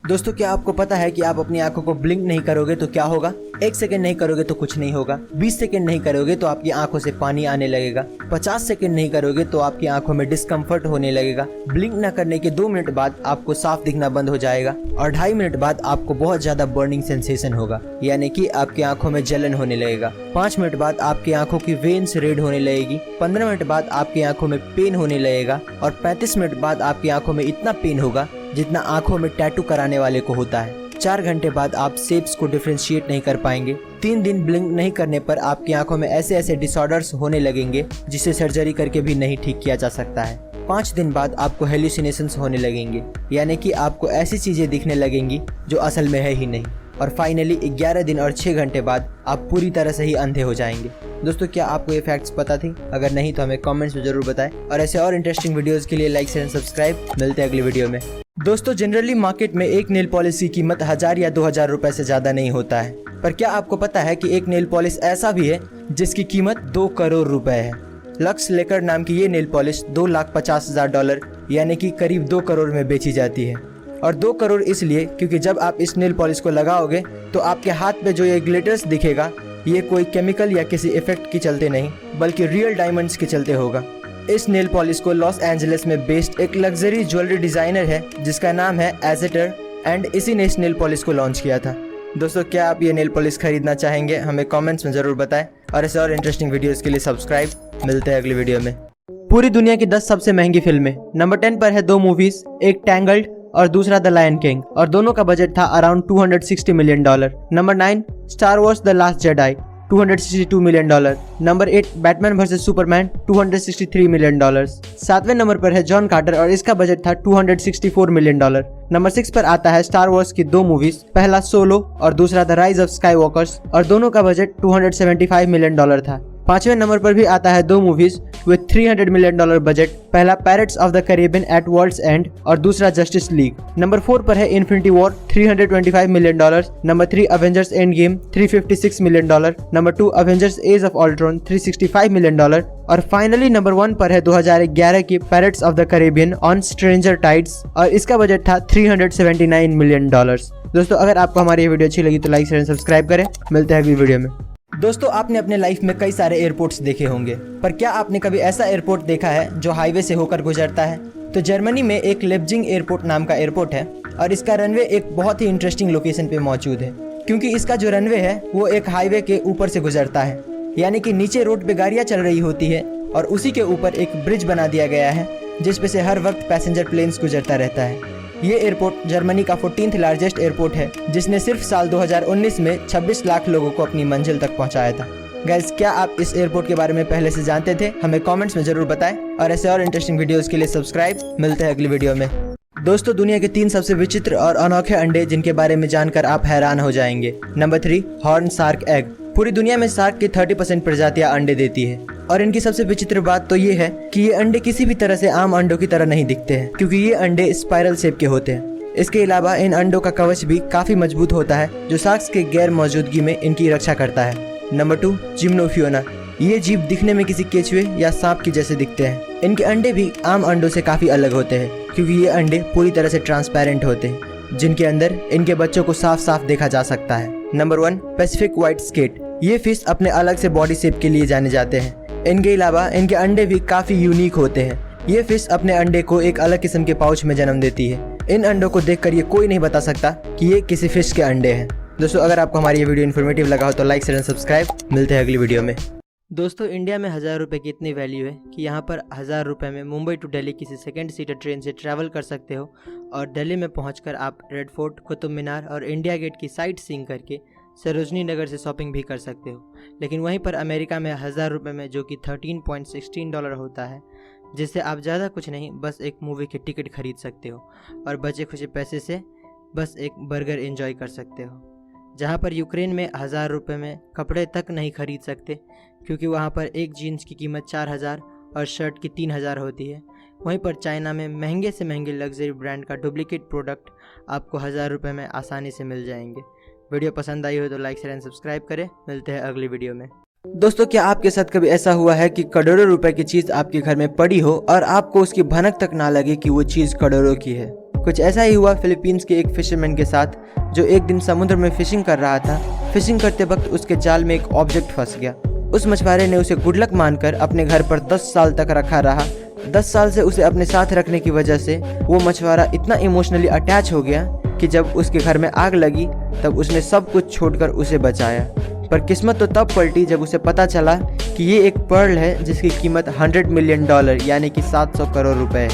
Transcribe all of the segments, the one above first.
दोस्तों, क्या आपको पता है कि आप अपनी आंखों को ब्लिंक नहीं करोगे तो क्या होगा? 1 सेकंड नहीं करोगे तो कुछ नहीं होगा। 20 सेकंड नहीं करोगे तो आपकी आंखों से पानी आने लगेगा। 50 सेकंड नहीं करोगे तो आपकी आंखों में डिस्कम्फर्ट होने लगेगा। ब्लिंक न करने के 2 मिनट बाद आपको साफ दिखना बंद हो जाएगा और 2.5 मिनट बाद आपको बहुत ज्यादा बर्निंग सेंसेशन होगा, यानी कि आपकी आंखों में जलन होने लगेगा। 5 मिनट बाद आपकी आंखों की वेन्स रेड होने लगेगी। 15 मिनट बाद आपकी आंखों में पेन होने लगेगा और 35 मिनट बाद आपकी आंखों में इतना पेन होगा जितना आंखों में टैटू कराने वाले को होता है। 4 घंटे बाद आप शेप्स को डिफरेंशिएट नहीं कर पाएंगे। 3 दिन ब्लिंक नहीं करने पर आपकी आंखों में ऐसे ऐसे डिसऑर्डर्स होने लगेंगे जिसे सर्जरी करके भी नहीं ठीक किया जा सकता है। 5 दिन बाद आपको हेलुसिनेशंस होने लगेंगे, यानी कि आपको ऐसी चीजें दिखने लगेंगी जो असल में है ही नहीं। और फाइनली 11 दिन और 6 घंटे बाद आप पूरी तरह से ही अंधे हो जाएंगे। दोस्तों, क्या आपको ये फैक्ट्स पता थी? अगर नहीं तो हमें कमेंट्स में जरूर बताएं और ऐसे और इंटरेस्टिंग वीडियोस के लिए लाइक शेयर एंड सब्सक्राइब। मिलते हैं अगली वीडियो में। दोस्तों, जनरली मार्केट में एक नेल पॉलिश की कीमत 1000 या 2000 रुपए से ज्यादा नहीं होता है, पर क्या आपको पता है कि एक नेल पॉलिश ऐसा भी है जिसकी कीमत 2 करोड़ रुपए है। लक्स लेकर नाम की ये नेल पॉलिश $2,50,000 यानी कि करीब 2 करोड़ में बेची जाती है। और 2 करोड़ इसलिए क्योंकि जब आप इस नेल पॉलिश को लगाओगे तो आपके हाथ पे जो ये ग्लिटर्स दिखेगा ये कोई केमिकल या किसी इफेक्ट के चलते नहीं बल्कि रियल डायमंड्स के चलते होगा। इस नेल पॉलिश को लॉस एंजलिस में बेस्ड एक लग्जरी ज्वेलरी डिजाइनर है जिसका नाम है एजेटर एंड इसी ने इस नेल पॉलिश को लॉन्च किया था। दोस्तों, क्या आप ये नेल पॉलिश खरीदना चाहेंगे? हमें कमेंट्स में जरूर बताएं और ऐसे और इंटरेस्टिंग वीडियोस के लिए सब्सक्राइब। मिलते हैं अगली वीडियो में। पूरी दुनिया की 10 सबसे महंगी फिल्में। नंबर 10 पर है 2 मूवीज, एक टैंगल्ड और दूसरा द लायन किंग, और दोनों का बजट था around $260 million. Number 9 Star Wars the Last Jedi, $262 million. Number 8 Batman versus Superman, $263 million. 7वें नंबर पर है जॉन कार्टर और इसका बजट था $264 मिलियन। नंबर 6 पर आता है स्टार वॉर्स की 2 मूवीज, पहला सोलो और दूसरा द राइज ऑफ स्काईवॉकर्स, और दोनों का बजट $275 मिलियन था। 5वें नंबर पर भी आता है 2 मूवीज विद $300 मिलियन बजट, पहला Pirates of the Caribbean at World's End और दूसरा जस्टिस लीग। नंबर 4 पर है Infinity War, $325 million. Number 3 Avengers Endgame, $356 million. Number 2 Avengers Age of Ultron, $365 million. और फाइनली नंबर 1 पर है 2011 की Pirates of the Caribbean on Stranger Tides और इसका बजट था $379 मिलियन। दोस्तों, अगर आपको हमारी ये वीडियो अच्छी लगी तो लाइक शेयर सब्सक्राइब करें। मिलते हैं अगली वीडियो में। दोस्तों, आपने अपने लाइफ में कई सारे एयरपोर्ट्स देखे होंगे, पर क्या आपने कभी ऐसा एयरपोर्ट देखा है जो हाईवे से होकर गुजरता है? तो जर्मनी में एक लेप्जिंग एयरपोर्ट नाम का एयरपोर्ट है और इसका रनवे एक बहुत ही इंटरेस्टिंग लोकेशन पे मौजूद है, क्योंकि इसका जो रनवे है वो एक हाईवे के ऊपर से गुजरता है, यानी कि नीचे रोड पे गाड़ियाँ चल रही होती है और उसी के ऊपर एक ब्रिज बना दिया गया है जिसपे से हर वक्त पैसेंजर प्लेन्स गुजरता रहता है। ये एयरपोर्ट जर्मनी का 14th लार्जेस्ट एयरपोर्ट है जिसने सिर्फ साल 2019 में 26 लाख लोगों को अपनी मंजिल तक पहुंचाया था। गाइस, क्या आप इस एयरपोर्ट के बारे में पहले से जानते थे? हमें कमेंट्स में जरूर बताएं और ऐसे और इंटरेस्टिंग वीडियोस के लिए सब्सक्राइब। मिलते हैं अगली वीडियो में। दोस्तों, दुनिया के 3 सबसे विचित्र और अनोखे अंडे जिनके बारे में जानकर आप हैरान हो जाएंगे। Number 3 horn shark egg. पूरी दुनिया में शार्क की 30% प्रजातियां अंडे देती है और इनकी सबसे विचित्र बात तो ये है कि ये अंडे किसी भी तरह से आम अंडों की तरह नहीं दिखते हैं, क्योंकि ये अंडे स्पाइरल शेप के होते हैं। इसके अलावा इन अंडों का कवच भी काफी मजबूत होता है जो शार्क्स के गैर मौजूदगी में इनकी रक्षा करता है। नंबर 2 जिम्नोफियोना। ये जीव दिखने में किसी केचुए या सांप की जैसे दिखते हैं। इनके अंडे भी आम अंडों से काफी अलग होते हैं क्योंकि ये अंडे पूरी तरह से ट्रांसपेरेंट होते हैं जिनके अंदर इनके बच्चों को साफ साफ देखा जा सकता है। Number 1 Pacific white skate. ये फिश अपने अलग से बॉडी शेप के लिए जाने जाते हैं। इनके अलावा इनके अंडे भी काफी यूनिक होते हैं। ये फिश अपने अंडे को एक अलग किस्म के पाउच में जन्म देती है। इन अंडों को देखकर ये कोई नहीं बता सकता कि ये किसी फिश के अंडे हैं। दोस्तों, अगर आपको हमारी ये वीडियो इन्फॉर्मेटिव लगा हो तो लाइक शेयर सब्सक्राइब। मिलते हैं अगली वीडियो में। दोस्तों, इंडिया में 1000 रुपये की इतनी वैल्यू है कि यहाँ पर 1000 रुपये में मुंबई टू दिल्ली किसी सेकंड सीटर ट्रेन से ट्रैवल कर सकते हो और दिल्ली में पहुँचकर आप रेड फोर्ट, कुतुब मीनार और इंडिया गेट की साइट सीइंग करके सरोजनी नगर से शॉपिंग भी कर सकते हो। लेकिन वहीं पर अमेरिका में 1000 रुपये में, जो कि $13.16 होता है, जिससे आप ज़्यादा कुछ नहीं बस एक मूवी की टिकट खरीद सकते हो और बचे खुचे पैसे से बस एक बर्गर एंजॉय कर सकते हो। जहाँ पर यूक्रेन में 1000 रुपये में कपड़े तक नहीं खरीद सकते क्योंकि वहाँ पर एक जीन्स की कीमत 4000 और शर्ट की 3000 होती है। वहीं पर चाइना में महंगे से महंगे लग्जरी ब्रांड का डुप्लीकेट प्रोडक्ट आपको 1000 रुपये में आसानी से मिल जाएंगे। वीडियो पसंद आई हो तो लाइक शेयर एंड सब्सक्राइब करें। मिलते हैं अगली वीडियो में। दोस्तों, क्या आपके साथ कभी ऐसा हुआ है कि करोड़ों रुपए की चीज आपके घर में पड़ी हो और आपको उसकी भनक तक ना लगे कि वो चीज करोड़ों की है? कुछ ऐसा ही हुआ फिलीपींस के एक फिशरमैन के साथ, जो एक दिन समुद्र में फिशिंग कर रहा था। फिशिंग करते वक्त उसके जाल में एक ऑब्जेक्ट फंस गया। उस मछुआरे ने उसे गुड लक मानकर अपने घर पर 10 साल तक रखा रहा। 10 साल से उसे अपने साथ रखने की वजह से वो मछुआरा इतना इमोशनली अटैच हो गया कि जब उसके घर में आग लगी तब उसने सब कुछ छोड़कर उसे बचाया। पर किस्मत तो तब पलटी जब उसे पता चला कि ये एक पर्ल है जिसकी कीमत $100 मिलियन यानी कि 700 करोड़ रुपए है।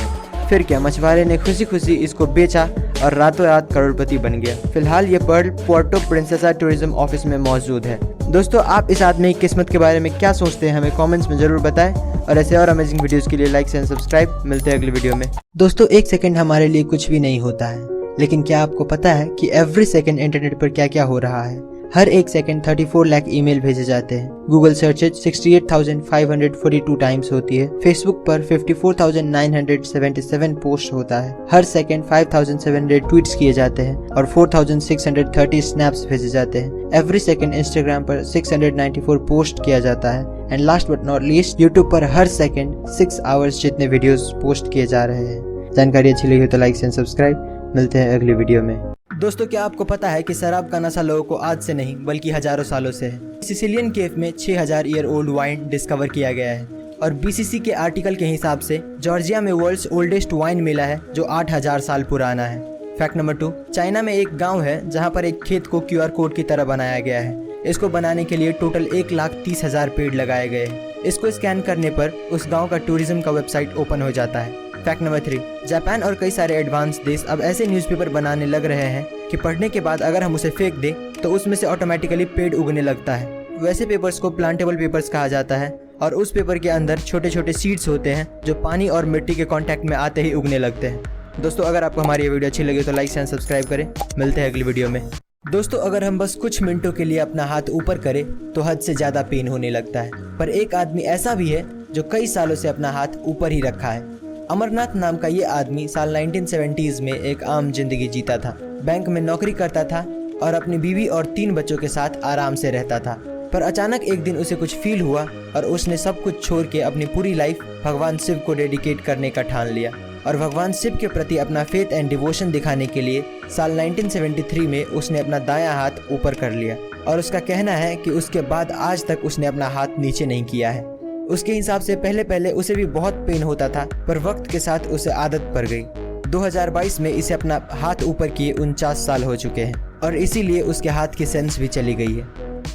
फिर क्या, मछुआरे ने खुशी खुशी इसको बेचा और रातों रात करोड़पति बन गया। फिलहाल ये pearl Puerto Princesa tourism office में मौजूद है। दोस्तों, आप इस आदमी की किस्मत के बारे में क्या सोचते हैं, हमें कमेंट्स में जरूर बताएं। और ऐसे और अमेजिंग वीडियोस के लिए लाइक एंड सब्सक्राइब। मिलते हैं अगले वीडियो में। दोस्तों, एक सेकंड हमारे लिए कुछ भी नहीं होता है, लेकिन क्या आपको पता है कि एवरी सेकंड इंटरनेट पर क्या क्या हो रहा है। हर एक सेकंड 34 लाख ईमेल भेजे जाते हैं। गूगल सर्चेज 68,542 टाइम्स होती है। फेसबुक पर 54,977 पोस्ट होता है। हर सेकंड 5,700 ट्वीट्स किए जाते हैं और 4,630 स्नैप्स भेजे जाते हैं। एवरी सेकंड इंस्टाग्राम पर 694 पोस्ट किया जाता है। And last but not least, YouTube पर हर सेकंड 6 आवर्स जितने वीडियोस पोस्ट किए जा रहे हैं। जानकारी अच्छी लगी हो तो लाइक एंड सब्सक्राइब। मिलते हैं अगली वीडियो में। दोस्तों, क्या आपको पता है कि शराब का नशा लोगों को आज से नहीं बल्कि हजारों सालों से है। सिसिलियन केव में 6000 ईयर ओल्ड वाइन डिस्कवर किया गया है और बीसीसी के आर्टिकल के हिसाब से जॉर्जिया में वर्ल्ड्स ओल्डेस्ट वाइन मिला है जो 8000 साल पुराना है। फैक्ट नंबर 2, चाइना में एक गांव है जहां पर एक खेत को QR कोड की तरह बनाया गया है। इसको बनाने के लिए टोटल 1,30,000 पेड़ लगाए गए हैं। इसको स्कैन करने पर उस गाँव का टूरिज्म का वेबसाइट ओपन हो जाता है। फैक्ट नंबर 3, जापान और कई सारे एडवांस देश अब ऐसे न्यूज़पेपर बनाने लग रहे हैं कि पढ़ने के बाद अगर हम उसे फेंक दें तो उसमें से ऑटोमेटिकली पेड़ उगने लगता है। वैसे पेपर्स को प्लांटेबल पेपर्स कहा जाता है और उस पेपर के अंदर छोटे छोटे सीड्स होते हैं जो पानी और मिट्टी के कांटेक्ट में आते ही उगने लगते हैं। दोस्तों, अगर आपको हमारी ये वीडियो अच्छी लगी तो लाइक एंड सब्सक्राइब करें। मिलते हैं अगली वीडियो में। दोस्तों, अगर हम बस कुछ मिनटों के लिए अपना हाथ ऊपर करें तो हद से ज़्यादा पेन होने लगता है। पर एक आदमी ऐसा भी है जो कई सालों से अपना हाथ ऊपर ही रखा है। अमरनाथ नाम का ये आदमी साल 1970s में एक आम जिंदगी जीता था। बैंक में नौकरी करता था और अपनी बीवी और 3 बच्चों के साथ आराम से रहता था। पर अचानक एक दिन उसे कुछ फील हुआ और उसने सब कुछ छोड़ के अपनी पूरी लाइफ भगवान शिव को डेडिकेट करने का ठान लिया। और भगवान शिव के प्रति अपना फेथ एंड डिवोशन दिखाने के लिए साल 1973 में उसने अपना दायां हाथ ऊपर कर लिया। और उसका कहना है कि उसके बाद आज तक उसने अपना हाथ नीचे नहीं किया है। उसके हिसाब से पहले पहले उसे भी बहुत पेन होता था, पर वक्त के साथ उसे आदत पड़ गई। 2022 में इसे अपना हाथ ऊपर किए 49 साल हो चुके हैं और इसीलिए उसके हाथ की सेंस भी चली गई है।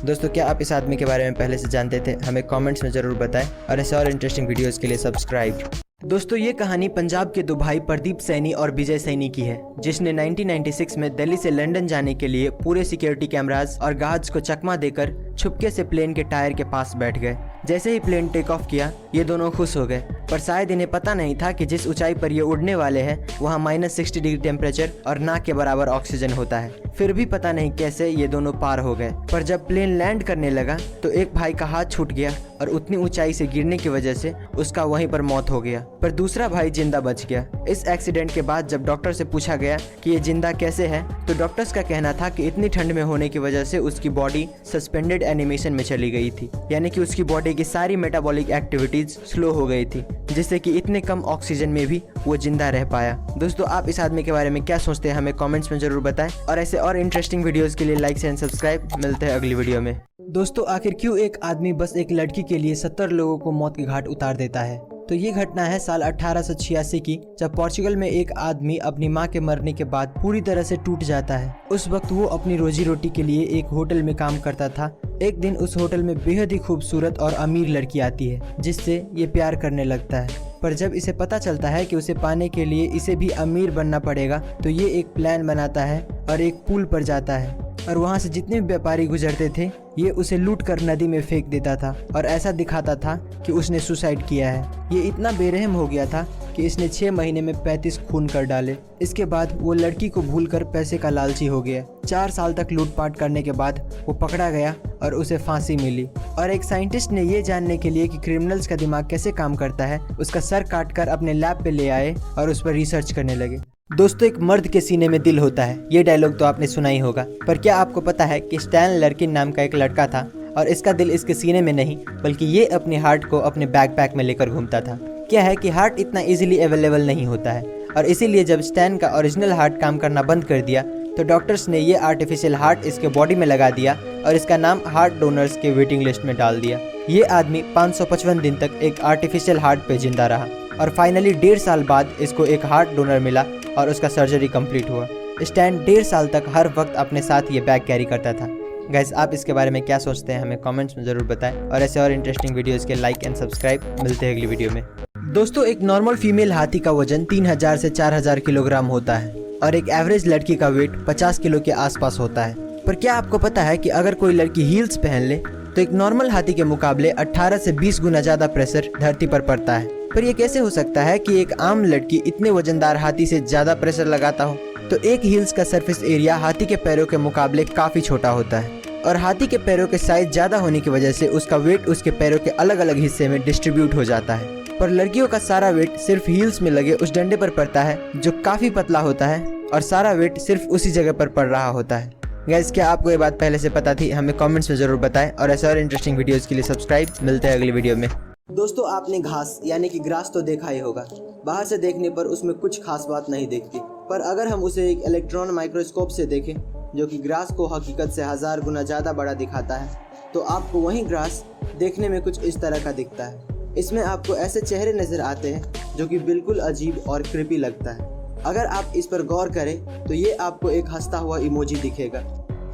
दोस्तों, क्या आप इस आदमी के बारे में पहले से जानते थे? हमें कमेंट्स में ज़रूर बताएं और ऐसे और इंटरेस्टिंग वीडियोस के लिए सब्सक्राइब। दोस्तों, ये कहानी पंजाब के 2 भाई प्रदीप सैनी और विजय सैनी की है, जिसने 1996 में दिल्ली से लंदन जाने के लिए पूरे सिक्योरिटी कैमरास और गार्ड्स को चकमा देकर छुपके से प्लेन के टायर के पास बैठ गए। जैसे ही प्लेन टेक ऑफ किया, ये दोनों खुश हो गए, पर शायद इन्हें पता नहीं था कि जिस ऊंचाई पर ये उड़ने वाले हैं वहाँ -60 डिग्री टेम्परेचर और ना के बराबर ऑक्सीजन होता है। फिर भी पता नहीं कैसे ये दोनों पार हो गए। पर जब प्लेन लैंड करने लगा तो एक भाई का हाथ छूट गया और उतनी ऊंचाई से गिरने की वजह से उसका वहीं पर मौत हो गया, पर दूसरा भाई जिंदा बच गया। इस एक्सीडेंट के बाद जब डॉक्टर से पूछा गया कि ये जिंदा कैसे है, तो डॉक्टर्स का कहना था कि इतनी ठंड में होने की वजह से उसकी बॉडी सस्पेंडेड एनिमेशन में चली गई थी, यानी कि उसकी बॉडी की सारी मेटाबॉलिक एक्टिविटीज स्लो हो गई थी, जिससे कि इतने कम ऑक्सीजन में भी वो जिंदा रह पाया। दोस्तों, आप इस आदमी के बारे में क्या सोचते हैं? हमें कमेंट्स में जरूर बताएं और ऐसे और इंटरेस्टिंग वीडियोस के लिए लाइक एंड सब्सक्राइब। मिलते हैं अगली वीडियो में। दोस्तों, आखिर क्यों एक आदमी बस एक लड़की के लिए 70 लोगों को मौत के घाट उतार देता है? तो ये घटना है साल 1886 की, जब पोर्चुगल में एक आदमी अपनी मां के मरने के बाद पूरी तरह से टूट जाता है। उस वक्त वो अपनी रोजी रोटी के लिए एक होटल में काम करता था। एक दिन उस होटल में बेहद ही खूबसूरत और अमीर लड़की आती है, जिससे ये प्यार करने लगता है। पर जब इसे पता चलता है कि उसे पाने के लिए इसे भी अमीर बनना पड़ेगा, तो ये एक प्लान बनाता है और एक पुल पर जाता है और वहाँ से जितने भी व्यापारी गुजरते थे ये उसे लूट कर नदी में फेंक देता था और ऐसा दिखाता था कि उसने सुसाइड किया है। ये इतना बेरहम हो गया था कि इसने 6 महीने में 35 खून कर डाले। इसके बाद वो लड़की को भूलकर पैसे का लालची हो गया। 4 साल तक लूटपाट करने के बाद वो पकड़ा गया और उसे फांसी मिली। और एक साइंटिस्ट ने ये जानने के लिए कि क्रिमिनल्स का दिमाग कैसे काम करता है, उसका सर काटकर अपने लैब पे ले आए और उस पर रिसर्च करने लगे। दोस्तों, एक मर्द के सीने में दिल होता है, ये डायलॉग तो आपने सुना ही होगा। पर क्या आपको पता है कि स्टैन लर्किन नाम का एक लड़का था और इसका दिल इसके सीने में नहीं बल्कि ये अपने हार्ट को अपने बैकपैक में लेकर घूमता था। क्या है कि हार्ट इतना इजीली अवेलेबल नहीं होता है। और इसीलिए जब स्टैन का ओरिजिनल हार्ट काम करना बंद कर दिया तो डॉक्टर्स ने ये आर्टिफिशियल हार्ट इसके बॉडी में लगा दिया और इसका नाम हार्ट डोनर्स के वेटिंग लिस्ट में डाल दिया। ये आदमी 555 दिन तक एक आर्टिफिशियल हार्ट पे जिंदा रहा और फाइनली 1.5 साल बाद इसको एक हार्ट डोनर मिला और उसका सर्जरी कंप्लीट हुआ। स्टैन 1.5 साल तक हर वक्त अपने साथ ये बैग कैरी करता था। गाइस, आप इसके बारे में क्या सोचते हैं हमें कमेंट्स में ज़रूर बताएं और ऐसे और इंटरेस्टिंग वीडियोज़ के लाइक एंड सब्सक्राइब। मिलते हैं अगली वीडियो में। दोस्तों, एक नॉर्मल फीमेल हाथी का वजन 3000 से 4000 किलोग्राम होता है और एक एवरेज लड़की का वेट 50 किलो के आसपास होता है। पर क्या आपको पता है कि अगर कोई लड़की हील्स पहन ले तो एक नॉर्मल हाथी के मुकाबले 18 से 20 गुना ज्यादा प्रेशर धरती पर पड़ता है। पर यह कैसे हो सकता है कि एक आम लड़की इतने वजनदार हाथी से ज्यादा प्रेशर लगाता हो? तो एक हील्स का सरफेस एरिया हाथी के पैरों के मुकाबले काफी छोटा होता है और हाथी के पैरों के साइज ज्यादा होने की वजह से उसका वेट उसके पैरों के अलग अलग हिस्से में डिस्ट्रीब्यूट हो जाता है। पर लड़कियों का सारा वेट सिर्फ हील्स में लगे उस डंडे पर पड़ता है जो काफी पतला होता है और सारा वेट सिर्फ उसी जगह पर पड़ रहा होता है। गाइस, क्या आपको ये बात पहले से पता थी? हमें कमेंट्स में जरूर बताएं और ऐसे और इंटरेस्टिंग वीडियोस के लिए सब्सक्राइब। मिलते हैं अगली वीडियो में। दोस्तों, आपने घास यानी कि ग्रास तो देखा ही होगा। बाहर से देखने पर उसमें कुछ खास बात नहीं दिखती, पर अगर हम उसे एक इलेक्ट्रॉन माइक्रोस्कोप से देखें जो कि ग्रास को हकीकत से 1000 गुना ज़्यादा बड़ा दिखाता है, तो आपको वही ग्रास देखने में कुछ इस तरह का दिखता है। इसमें आपको ऐसे चेहरे नज़र आते हैं जो कि बिल्कुल अजीब और क्रिपी लगता है। अगर आप इस पर गौर करें तो ये आपको एक हंसता हुआ इमोजी दिखेगा।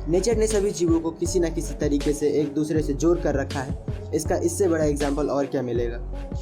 नेचर ने सभी जीवों को किसी न किसी तरीके से एक दूसरे से जोड़ कर रखा है। इसका इससे बड़ा एग्जाम्पल और क्या मिलेगा?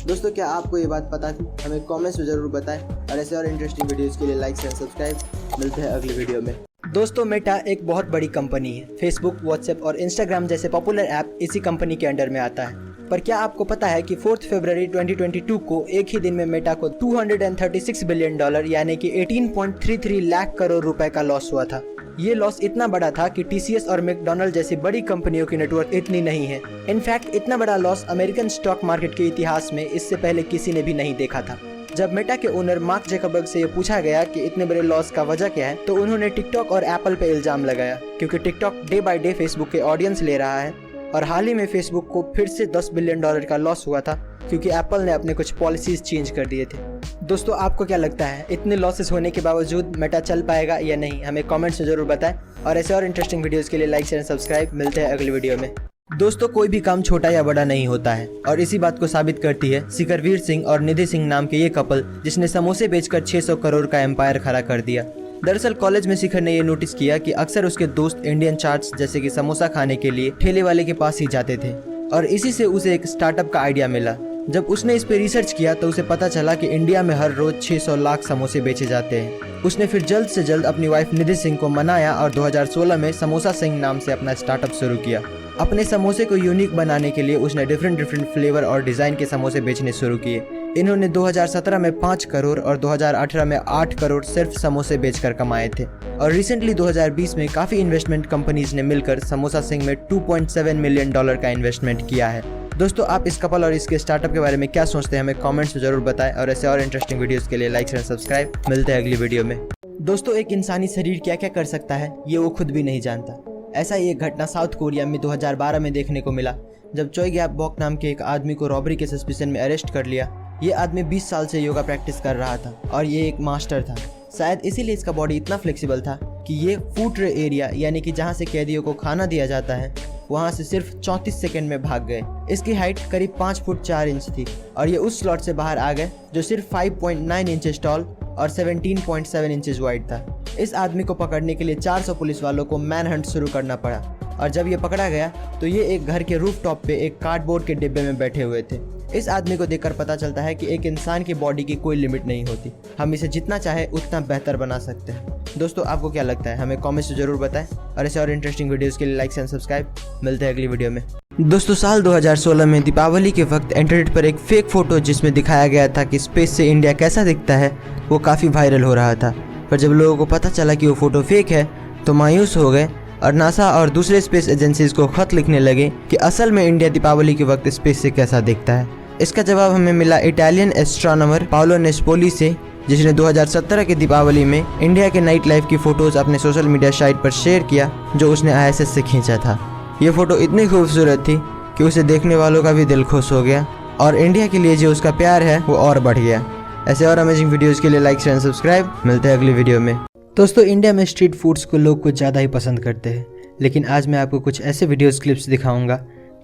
दोस्तों, क्या आपको ये बात पता थी? हमें कमेंट्स में ज़रूर बताएं और ऐसे और इंटरेस्टिंग वीडियोज़ के लिए लाइक एंड सब्सक्राइब। मिलते हैं अगली वीडियो में। दोस्तों, मेटा एक बहुत बड़ी कंपनी है। फेसबुक, व्हाट्सएप और इंस्टाग्राम जैसे पॉपुलर ऐप इसी कंपनी के अंडर में आता है। पर क्या आपको पता है कि 4 फरवरी 2022 को एक ही दिन में मेटा को $236 बिलियन यानी कि 18.33 लाख करोड़ रुपए का लॉस हुआ था। ये लॉस इतना बड़ा था कि TCS और मैकडॉनल्ड जैसी बड़ी कंपनियों की नेटवर्क इतनी नहीं है। इनफैक्ट इतना बड़ा लॉस अमेरिकन स्टॉक मार्केट के इतिहास में इससे पहले किसी ने भी नहीं देखा था। जब मेटा के ओनर मार्क ज़करबर्ग से ये पूछा गया कि इतने बड़े लॉस का वजह क्या है, तो उन्होंने टिकटॉक और एप्पल पे इल्जाम लगाया, क्योंकि TikTok day by day Facebook के ऑडियंस ले रहा है और हाल ही में फेसबुक को फिर से $10 बिलियन का लॉस हुआ था क्योंकि एप्पल ने अपने कुछ पॉलिसीज चेंज कर दिए थे। दोस्तों, आपको क्या लगता है इतने लॉसेस होने के बावजूद मेटा चल पाएगा या नहीं? हमें कमेंट्स में जरूर बताएं और ऐसे और इंटरेस्टिंग वीडियोस के लिए लाइक शेयर सब्सक्राइब। मिलते हैं अगली वीडियो में। दोस्तों, कोई भी काम छोटा या बड़ा नहीं होता है और इसी बात को साबित करती है शिखरवीर सिंह और निधि सिंह नाम के ये कपल जिसने समोसे बेचकर 600 करोड़ का एम्पायर खड़ा कर दिया। दरअसल कॉलेज में शिखर ने ये नोटिस किया कि अक्सर उसके दोस्त इंडियन चाट्स जैसे कि समोसा खाने के लिए ठेले वाले के पास ही जाते थे और इसी से उसे एक स्टार्टअप का आइडिया मिला। जब उसने इस पे रिसर्च किया तो उसे पता चला कि इंडिया में हर रोज 600 लाख समोसे बेचे जाते हैं। उसने फिर जल्द से जल्द अपनी वाइफ निधि सिंह को मनाया और 2016 में समोसा सिंह नाम से अपना स्टार्टअप शुरू किया। अपने समोसे को यूनिक बनाने के लिए उसने डिफरेंट फ्लेवर और डिज़ाइन के समोसे बेचने शुरू किए। इन्होंने 2017 में 5 करोड़ और 2018 में 8 करोड़ सिर्फ समोसे बेचकर कमाए थे और रिसेंटली 2020 में काफ़ी इन्वेस्टमेंट कंपनीज ने मिलकर समोसा सिंह में $2.7 मिलियन का इन्वेस्टमेंट किया है। दोस्तों, आप इस कपल और इसके स्टार्टअप के बारे में क्या सोचते हैं? हमें कमेंट्स में जरूर बताएं और ऐसे और इंटरेस्टिंग वीडियोस के लिए लाइक एंड सब्सक्राइब। मिलते हैं अगली वीडियो में। दोस्तों, एक इंसानी शरीर क्या क्या कर सकता है ये वो खुद भी नहीं जानता। ऐसा ही एक घटना साउथ कोरिया में 2012 में देखने को मिला जब चोई गैप बॉक नाम के एक आदमी को रॉबरी के सस्पिशन में अरेस्ट कर लिया। ये आदमी 20 साल से योगा प्रैक्टिस कर रहा था और ये एक मास्टर था। शायद इसीलिए इसका बॉडी इतना फ्लेक्सिबल था कि ये फूड ट्रे एरिया यानी कि जहाँ से कैदियों को खाना दिया जाता है वहाँ से सिर्फ 34 सेकंड में भाग गए। इसकी हाइट करीब 5 फुट 4 इंच थी और ये उस स्लॉट से बाहर आ गए जो सिर्फ 5.9 इंचेस टॉल और 17.7 इंचेस वाइड था। इस आदमी को पकड़ने के लिए 400 पुलिस वालों को मैन हंट शुरू करना पड़ा और जब ये पकड़ा गया तो ये एक घर के रूफ टॉप पे एक कार्डबोर्ड के डिब्बे में बैठे हुए थे। इस आदमी को देखकर पता चलता है कि एक इंसान की बॉडी की कोई लिमिट नहीं होती, हम इसे जितना चाहे उतना बेहतर बना सकते हैं। दोस्तों, आपको क्या लगता है? हमें कमेंट्स में जरूर बताएं और ऐसे और इंटरेस्टिंग वीडियोस के लिए लाइक एंड सब्सक्राइब। मिलते हैं अगली वीडियो में। दोस्तों, साल 2016 में दीपावली के वक्त इंटरनेट पर एक फेक फोटो जिसमें दिखाया गया था कि स्पेस से इंडिया कैसा दिखता है वो काफ़ी वायरल हो रहा था। पर जब लोगों को पता चला कि वो फोटो फेक है तो मायूस हो गए और नासा और दूसरे स्पेस एजेंसीज को खत लिखने लगे कि असल में इंडिया दीपावली के वक्त स्पेस से कैसा दिखता है। इसका जवाब हमें मिला इटालियन एस्ट्रोनॉमर पाओलो नेस्पोली से, जिसने 2017 के दीपावली में इंडिया के नाइट लाइफ की फ़ोटोज़ अपने सोशल मीडिया साइट पर शेयर किया जो उसने ISS से खींचा था। ये फ़ोटो इतनी खूबसूरत थी कि उसे देखने वालों का भी दिल खुश हो गया और इंडिया के लिए जो उसका प्यार है वो और बढ़ गया। ऐसे और अमेजिंग वीडियोस के लिए लाइक शेयर एंड सब्सक्राइब। मिलते हैं अगली वीडियो में। दोस्तों, इंडिया में स्ट्रीट फूड्स को लोग कुछ ज़्यादा ही पसंद करते हैं, लेकिन आज मैं आपको कुछ ऐसे वीडियोस क्लिप्स दिखाऊंगा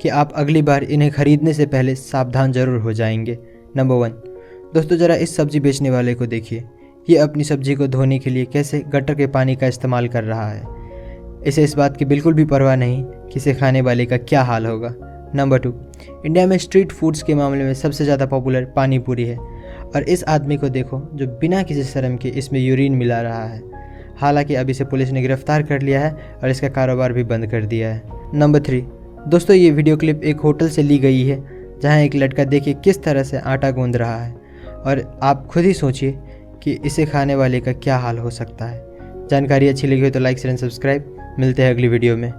कि आप अगली बार इन्हें खरीदने से पहले सावधान जरूर हो जाएंगे। नंबर 1, दोस्तों ज़रा इस सब्जी बेचने वाले को देखिए। ये अपनी सब्जी को धोने के लिए कैसे गटर के पानी का इस्तेमाल कर रहा है। इसे इस बात की बिल्कुल भी परवाह नहीं कि इसे खाने वाले का क्या हाल होगा। नंबर 2, इंडिया में स्ट्रीट फूड्स के मामले में सबसे ज़्यादा पॉपुलर पानी पूरी है, और इस आदमी को देखो जो बिना किसी शर्म के इसमें यूरिन मिला रहा है। हालांकि अब इसे पुलिस ने गिरफ्तार कर लिया है और इसका कारोबार भी बंद कर दिया है। नंबर 3, दोस्तों ये वीडियो क्लिप एक होटल से ली गई है, जहां एक लड़का देखिए किस तरह से आटा गूंद रहा है, और आप खुद ही सोचिए कि इसे खाने वाले का क्या हाल हो सकता है। जानकारी अच्छी लगी हो तो लाइक शेयर एंड सब्सक्राइब। मिलते हैं अगली वीडियो में।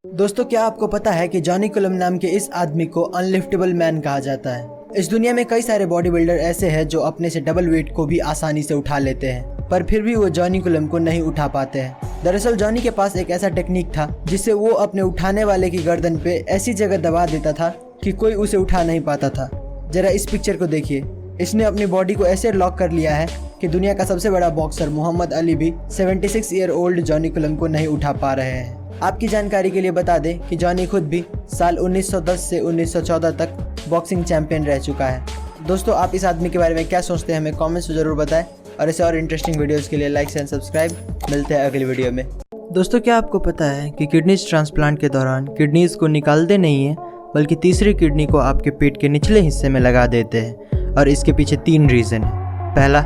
दोस्तों, क्या आपको पता है कि जॉनी कुलम नाम के इस आदमी को अनलिफ्टेबल मैन कहा जाता है। इस दुनिया में कई सारे बॉडी बिल्डर ऐसे हैं जो अपने से डबल वेट को भी आसानी से उठा लेते हैं, पर फिर भी वो जॉनी कुलम को नहीं उठा पाते हैं। दरअसल जॉनी के पास एक ऐसा टेक्निक था जिससे वो अपने उठाने वाले की गर्दन पे ऐसी जगह दबा देता था कि कोई उसे उठा नहीं पाता था। जरा इस पिक्चर को देखिए। इसने अपनी बॉडी को ऐसे लॉक कर लिया है कि दुनिया का सबसे बड़ा बॉक्सर मोहम्मद अली भी 76 ईयर ओल्ड जॉनी कुलम को नहीं उठा पा रहे हैं। आपकी जानकारी के लिए बता दें कि जॉनी खुद भी साल 1910 से 1914 तक बॉक्सिंग चैंपियन रह चुका है। दोस्तों, आप इस आदमी के बारे में क्या सोचते हैं हमें कमेंट्स में ज़रूर बताएं, और ऐसे और इंटरेस्टिंग वीडियोस के लिए लाइक एंड सब्सक्राइब। मिलते हैं अगली वीडियो में। दोस्तों, क्या आपको पता है कि किडनीज ट्रांसप्लांट के दौरान किडनीज को निकालते नहीं हैं, बल्कि तीसरी किडनी को आपके पेट के निचले हिस्से में लगा देते हैं, और इसके पीछे 3 रीज़न है। पहला,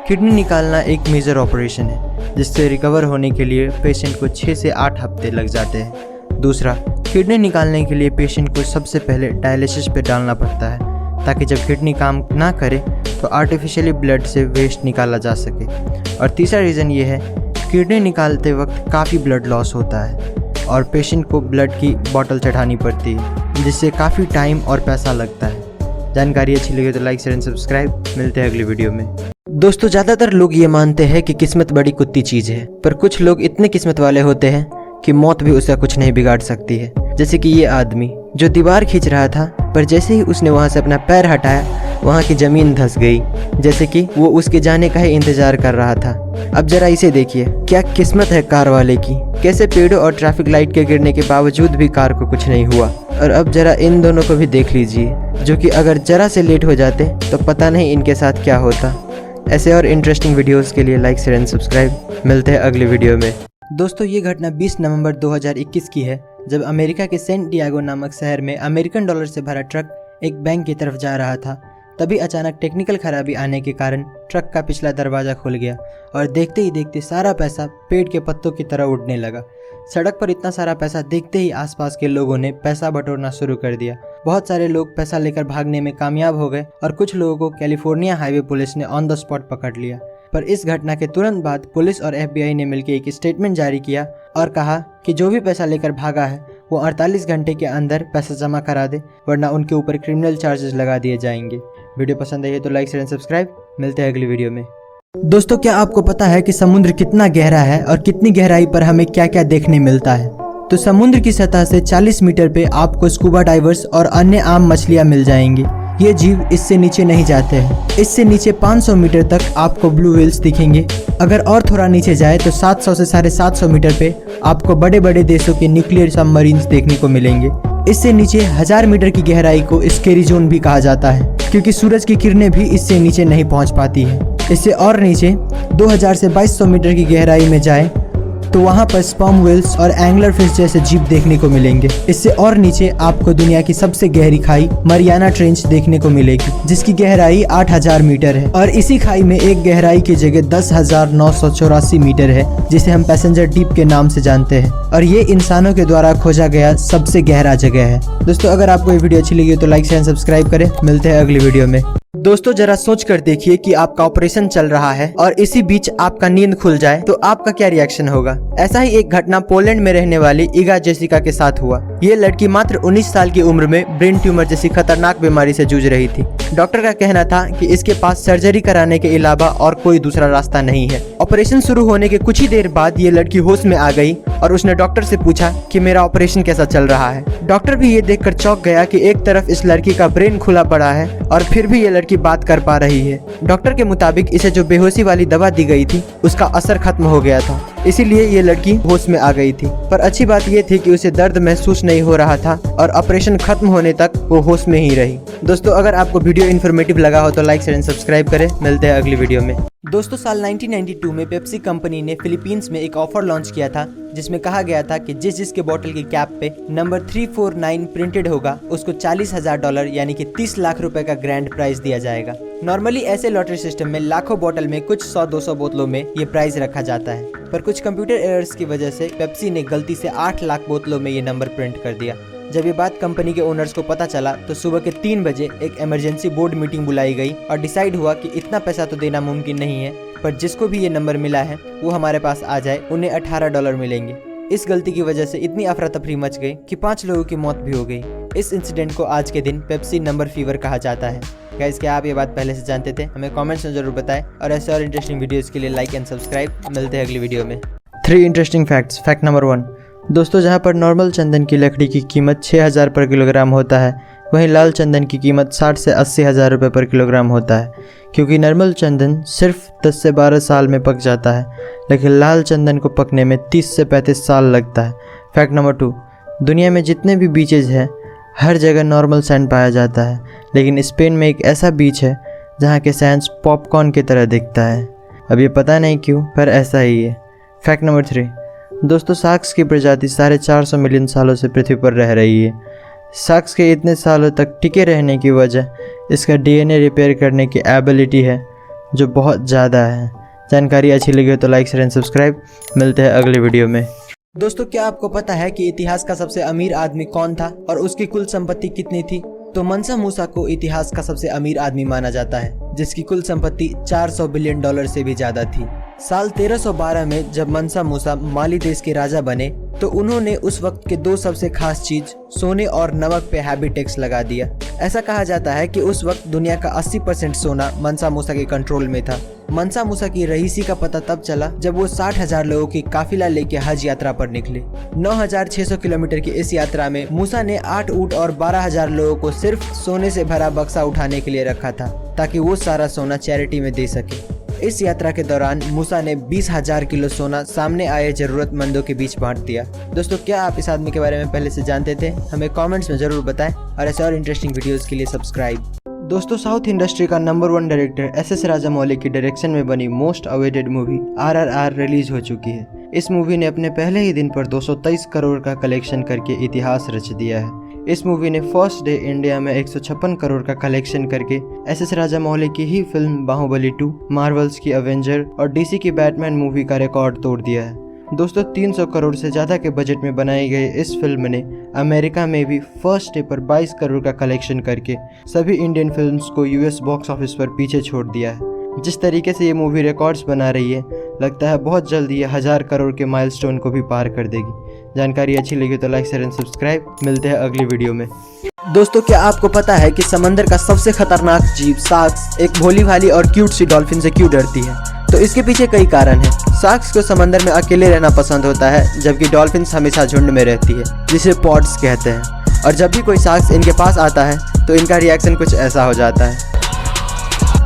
किडनी निकालना एक मेजर ऑपरेशन है जिससे रिकवर होने के लिए पेशेंट को 6 से 8 हफ्ते लग जाते हैं। दूसरा, किडनी निकालने के लिए पेशेंट को सबसे पहले डायलिसिस पे डालना पड़ता है, ताकि जब किडनी काम ना करे तो आर्टिफिशियली ब्लड से वेस्ट निकाला जा सके। और तीसरा रीज़न ये है, किडनी निकालते वक्त काफ़ी ब्लड लॉस होता है और पेशेंट को ब्लड की बोतल चढ़ानी पड़ती है, जिससे काफ़ी टाइम और पैसा लगता है। जानकारी अच्छी लगी तो लाइक शेयर एंड सब्सक्राइब। मिलते हैं अगली वीडियो में। दोस्तों, ज़्यादातर लोग ये मानते हैं कि किस्मत बड़ी कुत्ती चीज़ है, पर कुछ लोग इतने किस्मत वाले होते हैं कि मौत भी उसका कुछ नहीं बिगाड़ सकती है। जैसे कि ये आदमी जो दीवार खींच रहा था, पर जैसे ही उसने वहाँ से अपना पैर हटाया वहाँ की ज़मीन धंस गई, जैसे कि वो उसके जाने का ही इंतज़ार कर रहा था। अब जरा इसे देखिए, क्या किस्मत है कार वाले की। कैसे पेड़ों और ट्रैफिक लाइट के गिरने के बावजूद भी कार को कुछ नहीं हुआ। और अब जरा इन दोनों को भी देख लीजिए, जो कि अगर जरा से लेट हो जाते तो पता नहीं इनके साथ क्या होता। ऐसे और इंटरेस्टिंग वीडियोस के लिए लाइक शेयर एंड सब्सक्राइब। मिलते हैं अगली वीडियो में। दोस्तों, ये घटना 20 नवंबर 2021 की है, जब अमेरिका के सेंट डिएगो नामक शहर में अमेरिकन डॉलर से भरा ट्रक एक बैंक की तरफ जा रहा था। तभी अचानक टेक्निकल खराबी आने के कारण ट्रक का पिछला दरवाज़ा खुल गया और देखते ही देखते सारा पैसा पेड़ के पत्तों की तरह उड़ने लगा। सड़क पर इतना सारा पैसा देखते ही आसपास के लोगों ने पैसा बटोरना शुरू कर दिया। बहुत सारे लोग पैसा लेकर भागने में कामयाब हो गए और कुछ लोगों को कैलिफोर्निया हाईवे पुलिस ने ऑन द स्पॉट पकड़ लिया। पर इस घटना के तुरंत बाद पुलिस और FBI ने मिलकर एक स्टेटमेंट जारी किया और कहा कि जो भी पैसा लेकर भागा है वो 48 घंटे के अंदर पैसा जमा करा दे, वरना उनके ऊपर क्रिमिनल चार्जेस लगा दिए जाएंगे। वीडियो पसंद आई है तो लाइक शेयर एंड सब्सक्राइब। मिलते हैं अगली वीडियो में। दोस्तों, क्या आपको पता है कि समुद्र कितना गहरा है और कितनी गहराई पर हमें क्या क्या देखने मिलता है? तो समुद्र की सतह से 40 मीटर पे आपको स्कूबा डाइवर्स और अन्य आम मछलियाँ मिल जाएंगी। ये जीव इससे नीचे नहीं जाते हैं। इससे नीचे 500 मीटर तक आपको ब्लू व्हेल्स दिखेंगे। अगर और थोड़ा नीचे जाए तो 700 से 750 मीटर पे आपको बड़े बड़े देशों के न्यूक्लियर सबमरीन्स देखने को मिलेंगे। इससे नीचे 1000 मीटर की गहराई को स्केरी जोन भी कहा जाता है, क्योंकि सूरज की किरणें भी इससे नीचे नहीं पहुंच पाती है। इससे और नीचे 2000 से 2200 मीटर की गहराई में जाए तो वहाँ पर स्पर्म व्हेल्स और एंगलर फिश जैसे जीव देखने को मिलेंगे। इससे और नीचे आपको दुनिया की सबसे गहरी खाई मरियाना ट्रेंच देखने को मिलेगी, जिसकी गहराई 8000 मीटर है। और इसी खाई में एक गहराई की जगह 10,984 मीटर है, जिसे हम पैसेंजर डीप के नाम से जानते हैं, और ये इंसानों के द्वारा खोजा गया सबसे गहरा जगह है। दोस्तों, अगर आपको ये वीडियो अच्छी लगी हो तो लाइक शेयर सब्सक्राइब करें। मिलते हैं अगली वीडियो में। दोस्तों, जरा सोच कर देखिए कि आपका ऑपरेशन चल रहा है और इसी बीच आपका नींद खुल जाए तो आपका क्या रिएक्शन होगा। ऐसा ही एक घटना पोलैंड में रहने वाली इगा जेसिका के साथ हुआ। ये लड़की मात्र 19 साल की उम्र में ब्रेन ट्यूमर जैसी खतरनाक बीमारी से जूझ रही थी। डॉक्टर का कहना था कि इसके पास सर्जरी कराने के अलावा और कोई दूसरा रास्ता नहीं है। ऑपरेशन शुरू होने के कुछ ही देर बाद ये लड़की होश में आ गई और उसने डॉक्टर से पूछा कि मेरा ऑपरेशन कैसा चल रहा है। डॉक्टर भी ये देखकर चौंक गया कि एक तरफ इस लड़की का ब्रेन खुला पड़ा है और फिर भी ये लड़की बात कर पा रही है। डॉक्टर के मुताबिक इसे जो बेहोशी वाली दवा दी गई थी उसका असर खत्म हो गया था, इसीलिए ये लड़की होश में आ गई थी। पर अच्छी बात ये थी कि उसे दर्द महसूस नहीं हो रहा था और ऑपरेशन खत्म होने तक वो होश में ही रही। दोस्तों, अगर आपको वीडियो इन्फॉर्मेटिव लगा हो तो लाइक शेयर एंड सब्सक्राइब करें। मिलते हैं अगली वीडियो में। दोस्तों, साल 1992 में पेप्सी कंपनी ने फिलीपींस में एक ऑफर लॉन्च किया था जिसमें कहा गया था कि जिसके बोतल की कैप पे नंबर 349 प्रिंटेड होगा उसको $40,000 यानी कि 30 लाख रुपए का ग्रैंड प्राइज दिया जाएगा। नॉर्मली ऐसे लॉटरी सिस्टम में लाखों बोतल में कुछ 100-200 बोतलों में ये प्राइज रखा जाता है, पर कुछ कंप्यूटर एरर्स की वजह से पेप्सी ने गलती से 8 लाख बोतलों में ये नंबर प्रिंट कर दिया। जब ये बात कंपनी के ओनर्स को पता चला तो सुबह के 3 बजे एक इमरजेंसी बोर्ड मीटिंग बुलाई गई और डिसाइड हुआ कि इतना पैसा तो देना मुमकिन नहीं है, पर जिसको भी ये नंबर मिला है वो हमारे पास आ जाए, उन्हें $18 मिलेंगे। इस गलती की वजह से इतनी अफरा तफरी मच गई कि 5 लोगों की मौत भी हो गई। इस इंसिडेंट को आज के दिन पेप्सी नंबर फीवर कहा जाता है। गाइस, क्या आप ये बात पहले से जानते थे? हमें कमेंट्स में जरूर बताएं और ऐसे और इंटरेस्टिंग वीडियोस के लिए लाइक एंड सब्सक्राइब। मिलते हैं अगली वीडियो में। 3 इंटरेस्टिंग फैक्ट्स। फैक्ट नंबर 1, दोस्तों, जहां पर नॉर्मल चंदन की लकड़ी की कीमत 6,000 पर किलोग्राम होता है, वहीं लाल चंदन की कीमत 60 से 80 हज़ार रुपये पर किलोग्राम होता है, क्योंकि नॉर्मल चंदन सिर्फ 10 से 12 साल में पक जाता है, लेकिन लाल चंदन को पकने में 30 से 35 साल लगता है। फैक्ट नंबर 2, दुनिया में जितने भी बीचेज हैं हर जगह नॉर्मल सैंड पाया जाता है, लेकिन स्पेन में एक ऐसा बीच है जहाँ के सैंड पॉपकॉर्न की तरह दिखता है। अब ये पता नहीं क्यों, पर ऐसा ही है। फैक्ट नंबर 3, दोस्तों, शार्क्स की प्रजाति 450 मिलियन सालों से पृथ्वी पर रह रही है। शार्क्स के इतने सालों तक टिके रहने की वजह इसका डीएनए रिपेयर करने की एबिलिटी है, जो बहुत ज़्यादा है। जानकारी अच्छी लगी हो तो लाइक शेयर एंड सब्सक्राइब। मिलते हैं अगली वीडियो में। दोस्तों, क्या आपको पता है कि इतिहास का सबसे अमीर आदमी कौन था और उसकी कुल संपत्ति कितनी थी? तो मंसा मूसा को इतिहास का सबसे अमीर आदमी माना जाता है, जिसकी कुल संपत्ति $400 बिलियन से भी ज्यादा थी। साल 1312 में जब मंसा मूसा माली देश के राजा बने तो उन्होंने उस वक्त के 2 सबसे खास चीज सोने और नमक पे हैवी टैक्स लगा दिया। ऐसा कहा जाता है कि उस वक्त दुनिया का 80% सोना मंसा मूसा के कंट्रोल में था। मंसा मूसा की रईसी का पता तब चला जब वो 60,000 लोगों की काफिला लेके हज यात्रा पर निकले। 9,600 किलोमीटर की इस यात्रा में मूसा ने 8 ऊंट और 12,000 लोगों को सिर्फ सोने से भरा बक्सा उठाने के लिए रखा था, ताकि वो सारा सोना चैरिटी में दे सके। इस यात्रा के दौरान मूसा ने 20,000 किलो सोना सामने आए जरूरतमंदों के बीच बांट दिया। दोस्तों, क्या आप इस आदमी के बारे में पहले से जानते थे? हमें कमेंट्स में जरूर बताएं और ऐसे और इंटरेस्टिंग वीडियोस के लिए सब्सक्राइब। दोस्तों, साउथ इंडस्ट्री का नंबर 1 डायरेक्टर एस.एस. राजामौली की डायरेक्शन में बनी most awaited movie RRR release हो चुकी है। इस मूवी ने अपने पहले ही दिन पर 223 करोड़ का कलेक्शन करके इतिहास रच दिया है। इस मूवी ने फर्स्ट डे इंडिया में 156 करोड़ का कलेक्शन करके एस.एस. राजामौली की ही फिल्म बाहुबली 2, मार्वल्स की अवेंजर और DC की बैटमैन मूवी का रिकॉर्ड तोड़ दिया है। दोस्तों, 300 करोड़ से ज़्यादा के बजट में बनाई गई इस फिल्म ने अमेरिका में भी फर्स्ट डे पर 22 करोड़ का कलेक्शन करके सभी इंडियन फिल्म्स को US बॉक्स ऑफिस पर पीछे छोड़ दिया है। जिस तरीके से ये मूवी रिकॉर्ड्स बना रही है, लगता है बहुत जल्द ये 1000 करोड़ के माइलस्टोन को भी पार कर देगी। जानकारी अच्छी लगी तो लाइक शेयर एंड सब्सक्राइब। मिलते हैं अगली वीडियो में। दोस्तों, क्या आपको पता है कि समंदर का सबसे खतरनाक जीव शार्क्स एक भोली भाली और क्यूट सी डॉल्फिन से क्यों डरती है? तो इसके पीछे कई कारण हैं। शार्क्स को समंदर में अकेले रहना पसंद होता है, जबकि डॉल्फिन्स हमेशा झुंड में रहती है, जिसे पॉड्स कहते हैं। और जब भी कोई शार्क्स इनके पास आता है तो इनका रिएक्शन कुछ ऐसा हो जाता है।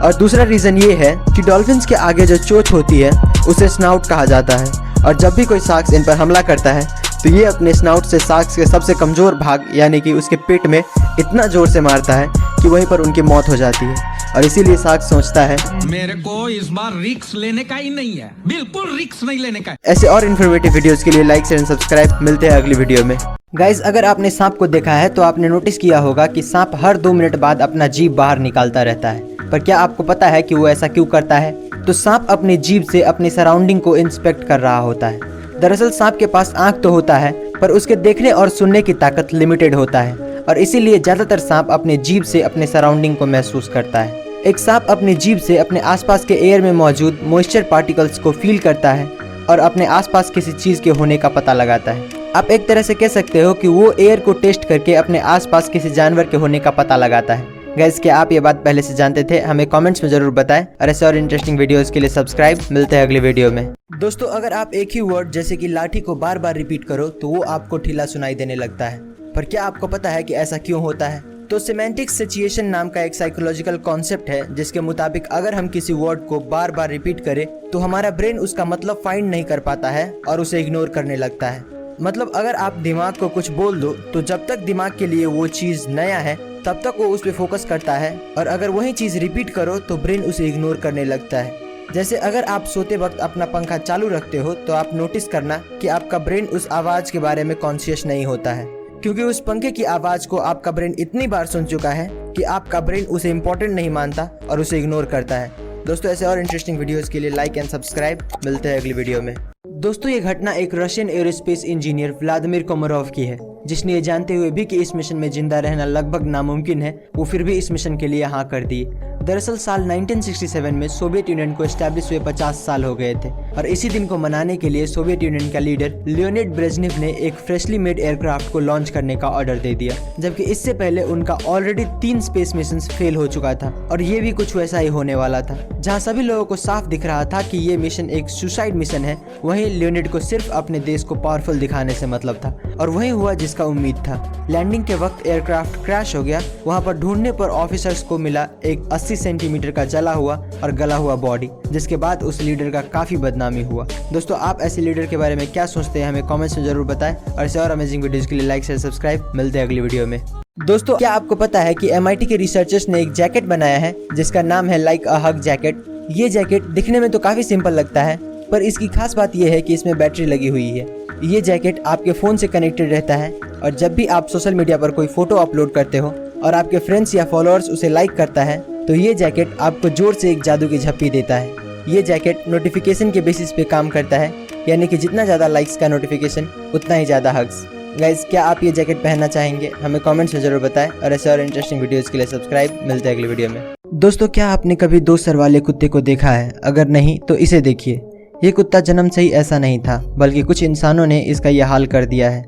और दूसरा रीज़न ये है कि डॉल्फिन्स के आगे जो चोंच होती है उसे स्नाउट कहा जाता है, और जब भी कोई शार्क्स इन पर हमला करता है तो ये अपने स्नाउट से शार्क्स के सबसे कमज़ोर भाग यानी कि उसके पेट में इतना ज़ोर से मारता है कि वहीं पर उनकी मौत हो जाती है। और इसीलिए शार्क सोचता है मेरे को इस बार रिस्क लेने का ही नहीं है, बिल्कुल रिस्क नहीं लेने का। ऐसे और इन्फॉर्मेटिव वीडियोस के लिए लाइक शेयर एंड सब्सक्राइब। मिलते हैं अगली वीडियो में। गाइज, अगर आपने सांप को देखा है तो आपने नोटिस किया होगा कि सांप हर 2 मिनट बाद अपना जीभ बाहर निकालता रहता है, पर क्या आपको पता है कि वो ऐसा क्यों करता है? तो सांप अपनी जीभ से अपनी सराउंडिंग को इंस्पेक्ट कर रहा होता है। दरअसल सांप के पास आंख तो होता है, पर उसके देखने और सुनने की ताकत लिमिटेड होता है, और इसीलिए ज्यादातर सांप अपने जीभ से अपने सराउंडिंग को महसूस करता है। एक सांप अपनी जीभ से अपने आसपास के एयर में मौजूद मॉइस्चर पार्टिकल्स को फील करता है और अपने आसपास किसी चीज के होने का पता लगाता है। आप एक तरह से कह सकते हो कि वो एयर को टेस्ट करके अपने आसपास किसी जानवर के होने का पता लगाता है। गाइस क्या आप ये बात पहले से जानते थे? हमें कमेंट्स में जरूर बताएं और ऐसे और इंटरेस्टिंग वीडियोस के लिए सब्सक्राइब। मिलते हैं अगली वीडियो में। दोस्तों अगर आप एक ही वर्ड जैसे कि लाठी को बार बार रिपीट करो तो वो आपको ढीला सुनाई देने लगता है। पर क्या आपको पता है कि ऐसा क्यों होता है? तो सिमेंटिक सिचुएशन नाम का एक साइकोलॉजिकल कॉन्सेप्ट है जिसके मुताबिक अगर हम किसी वर्ड को बार बार रिपीट करें तो हमारा ब्रेन उसका मतलब फाइंड नहीं कर पाता है और उसे इग्नोर करने लगता है। मतलब अगर आप दिमाग को कुछ बोल दो तो जब तक दिमाग के लिए वो चीज नया है तब तक वो उस पर फोकस करता है, और अगर वही चीज रिपीट करो तो ब्रेन उसे इग्नोर करने लगता है। जैसे अगर आप सोते वक्त अपना पंखा चालू रखते हो तो आप नोटिस करना कि आपका ब्रेन उस आवाज के बारे में कॉन्शियस नहीं होता है, क्योंकि उस पंखे की आवाज को आपका ब्रेन इतनी बार सुन चुका है कि आपका ब्रेन उसे इम्पोर्टेंट नहीं मानता और उसे इग्नोर करता है। दोस्तों ऐसे और इंटरेस्टिंग वीडियोस के लिए लाइक एंड सब्सक्राइब। मिलते हैं अगली वीडियो में। दोस्तों ये घटना एक Russian aerospace engineer Vladimir Komarov की है, जिसने ये जानते हुए भी कि इस मिशन में जिंदा रहना लगभग नामुमकिन है, वो फिर भी इस मिशन के लिए हाँ कर दिए। दरअसल साल 1967 में सोवियत यूनियन को एस्टैब्लिश हुए 50 साल हो गए थे, और इसी दिन को मनाने के लिए सोवियत यूनियन का लीडर लियोनिड ब्रेजनेव ने एक फ्रेशली मेड एयरक्राफ्ट को लॉन्च करने का ऑर्डर दे दिया, जबकि इससे पहले उनका ऑलरेडी 3 स्पेस मिशन फेल हो चुका था। और ये भी कुछ वैसा ही होने वाला था। जहाँ सभी लोगों को साफ दिख रहा था कि ये मिशन एक सुसाइड मिशन है, वहीं लियोनिड को सिर्फ अपने देश को पावरफुल दिखाने से मतलब था, और वही हुआ जिसका उम्मीद था। लैंडिंग के वक्त एयरक्राफ्ट क्रैश हो गया। वहाँ पर ढूंढने पर ऑफिसर्स को मिला एक 80 सेंटीमीटर का जला हुआ और गला हुआ बॉडी, जिसके बाद उस लीडर का काफी बदनामी हुआ। दोस्तों आप ऐसे लीडर के बारे में क्या सोचते हैं? हमें कमेंट्स में जरूर बताएं, और ऐसे और अमेजिंग वीडियोस के लिए लाइक शेयर सब्सक्राइब। मिलते हैं अगली वीडियो में। दोस्तों क्या आपको पता है कि MIT के रिसर्चर्स ने एक जैकेट बनाया है जिसका नाम है लाइक अ हग जैकेट। ये जैकेट दिखने में तो काफी सिंपल लगता है, पर इसकी खास बात यह है कि इसमें बैटरी लगी हुई है। ये जैकेट आपके फ़ोन से कनेक्टेड रहता है, और जब भी आप सोशल मीडिया पर कोई फोटो अपलोड करते हो और आपके फ्रेंड्स या फॉलोअर्स उसे लाइक करता है तो ये जैकेट आपको जोर से एक जादू की झप्पी देता है। ये जैकेट नोटिफिकेशन के बेसिस पे काम करता है, यानी कि जितना ज़्यादा लाइक्स का नोटिफिकेशन उतना ही ज़्यादा हग्स। गाइस क्या आप ये जैकेट पहनना चाहेंगे? हमें कमेंट्स में जरूर बताएं, और ऐसे और इंटरेस्टिंग वीडियोस के लिए सब्सक्राइब। मिलते हैं अगली वीडियो में। दोस्तों क्या आपने कभी 2 सर वाले कुत्ते को देखा है? अगर नहीं तो इसे देखिए। ये कुत्ता जन्म से ही ऐसा नहीं था, बल्कि कुछ इंसानों ने इसका यह हाल कर दिया है।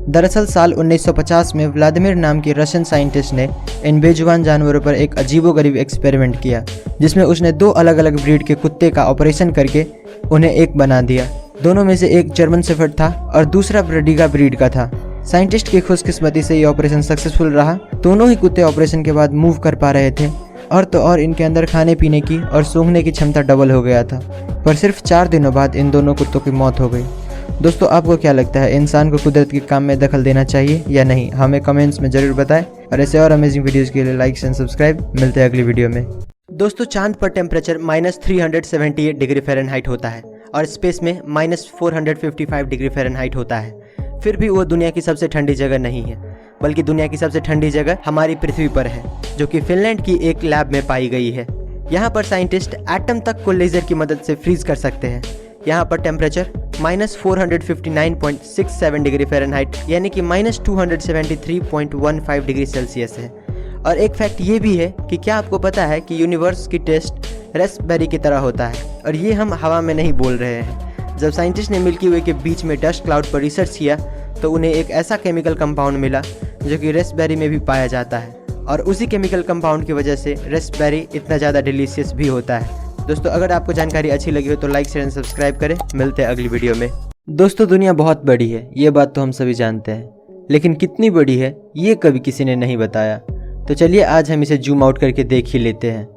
दरअसल साल 1950 में व्लादिमीर नाम के रशियन साइंटिस्ट ने इन बेजुबान जानवरों पर एक अजीबोगरीब एक्सपेरिमेंट किया, जिसमें उसने 2 अलग अलग ब्रीड के कुत्ते का ऑपरेशन करके उन्हें एक बना दिया। दोनों में से एक जर्मन शेफर्ड था और दूसरा ब्रेडिगा ब्रीड का था। साइंटिस्ट की खुशकिस्मती से ये ऑपरेशन सक्सेसफुल रहा। दोनों ही कुत्ते ऑपरेशन के बाद मूव कर पा रहे थे, और तो और इनके अंदर खाने पीने की और सूंघने की क्षमता डबल हो गया था। पर सिर्फ 4 दिनों बाद इन दोनों कुत्तों की मौत हो गई। दोस्तों आपको क्या लगता है, इंसान को कुदरत के काम में दखल देना चाहिए या नहीं? हमें कमेंट्स में जरूर बताएं, और ऐसे और अमेजिंग वीडियोस के लिए लाइक एंड सब्सक्राइब। मिलते हैं अगली वीडियो में। दोस्तों चांद पर टेम्परेचर -378 डिग्री फ़ारेनहाइट होता है, और स्पेस में -455 डिग्री फ़ारेनहाइट होता है। फिर भी वो दुनिया की सबसे ठंडी जगह नहीं है, बल्कि दुनिया की सबसे ठंडी जगह हमारी पृथ्वी पर है, जो कि फिनलैंड की एक लैब में पाई गई है। यहाँ पर साइंटिस्ट एटम तक को लेजर की मदद से फ्रीज कर सकते हैं। यहाँ पर टेम्परेचर -459.67 डिग्री फ़ारेनहाइट यानी कि -273.15 डिग्री सेल्सियस है। और एक फैक्ट ये भी है कि क्या आपको पता है कि यूनिवर्स की टेस्ट रेस्पबेरी की तरह होता है, और ये हम हवा में नहीं बोल रहे हैं। जब साइंटिस्ट ने मिल्की वे के बीच में डस्ट क्लाउड पर रिसर्च किया तो उन्हें एक ऐसा केमिकल कंपाउंड मिला जो कि रेस्पबेरी में भी पाया जाता है, और उसी केमिकल कंपाउंड की वजह से रेस्पबेरी इतना ज़्यादा डिलीशियस भी होता है। दोस्तों अगर आपको जानकारी अच्छी लगी हो तो लाइक शेयर एंड सब्सक्राइब करें। मिलते हैं अगली वीडियो में। दोस्तों दुनिया बहुत बड़ी है, ये बात तो हम सभी जानते हैं, लेकिन कितनी बड़ी है ये कभी किसी ने नहीं बताया। तो चलिए आज हम इसे जूम आउट करके देख ही लेते हैं।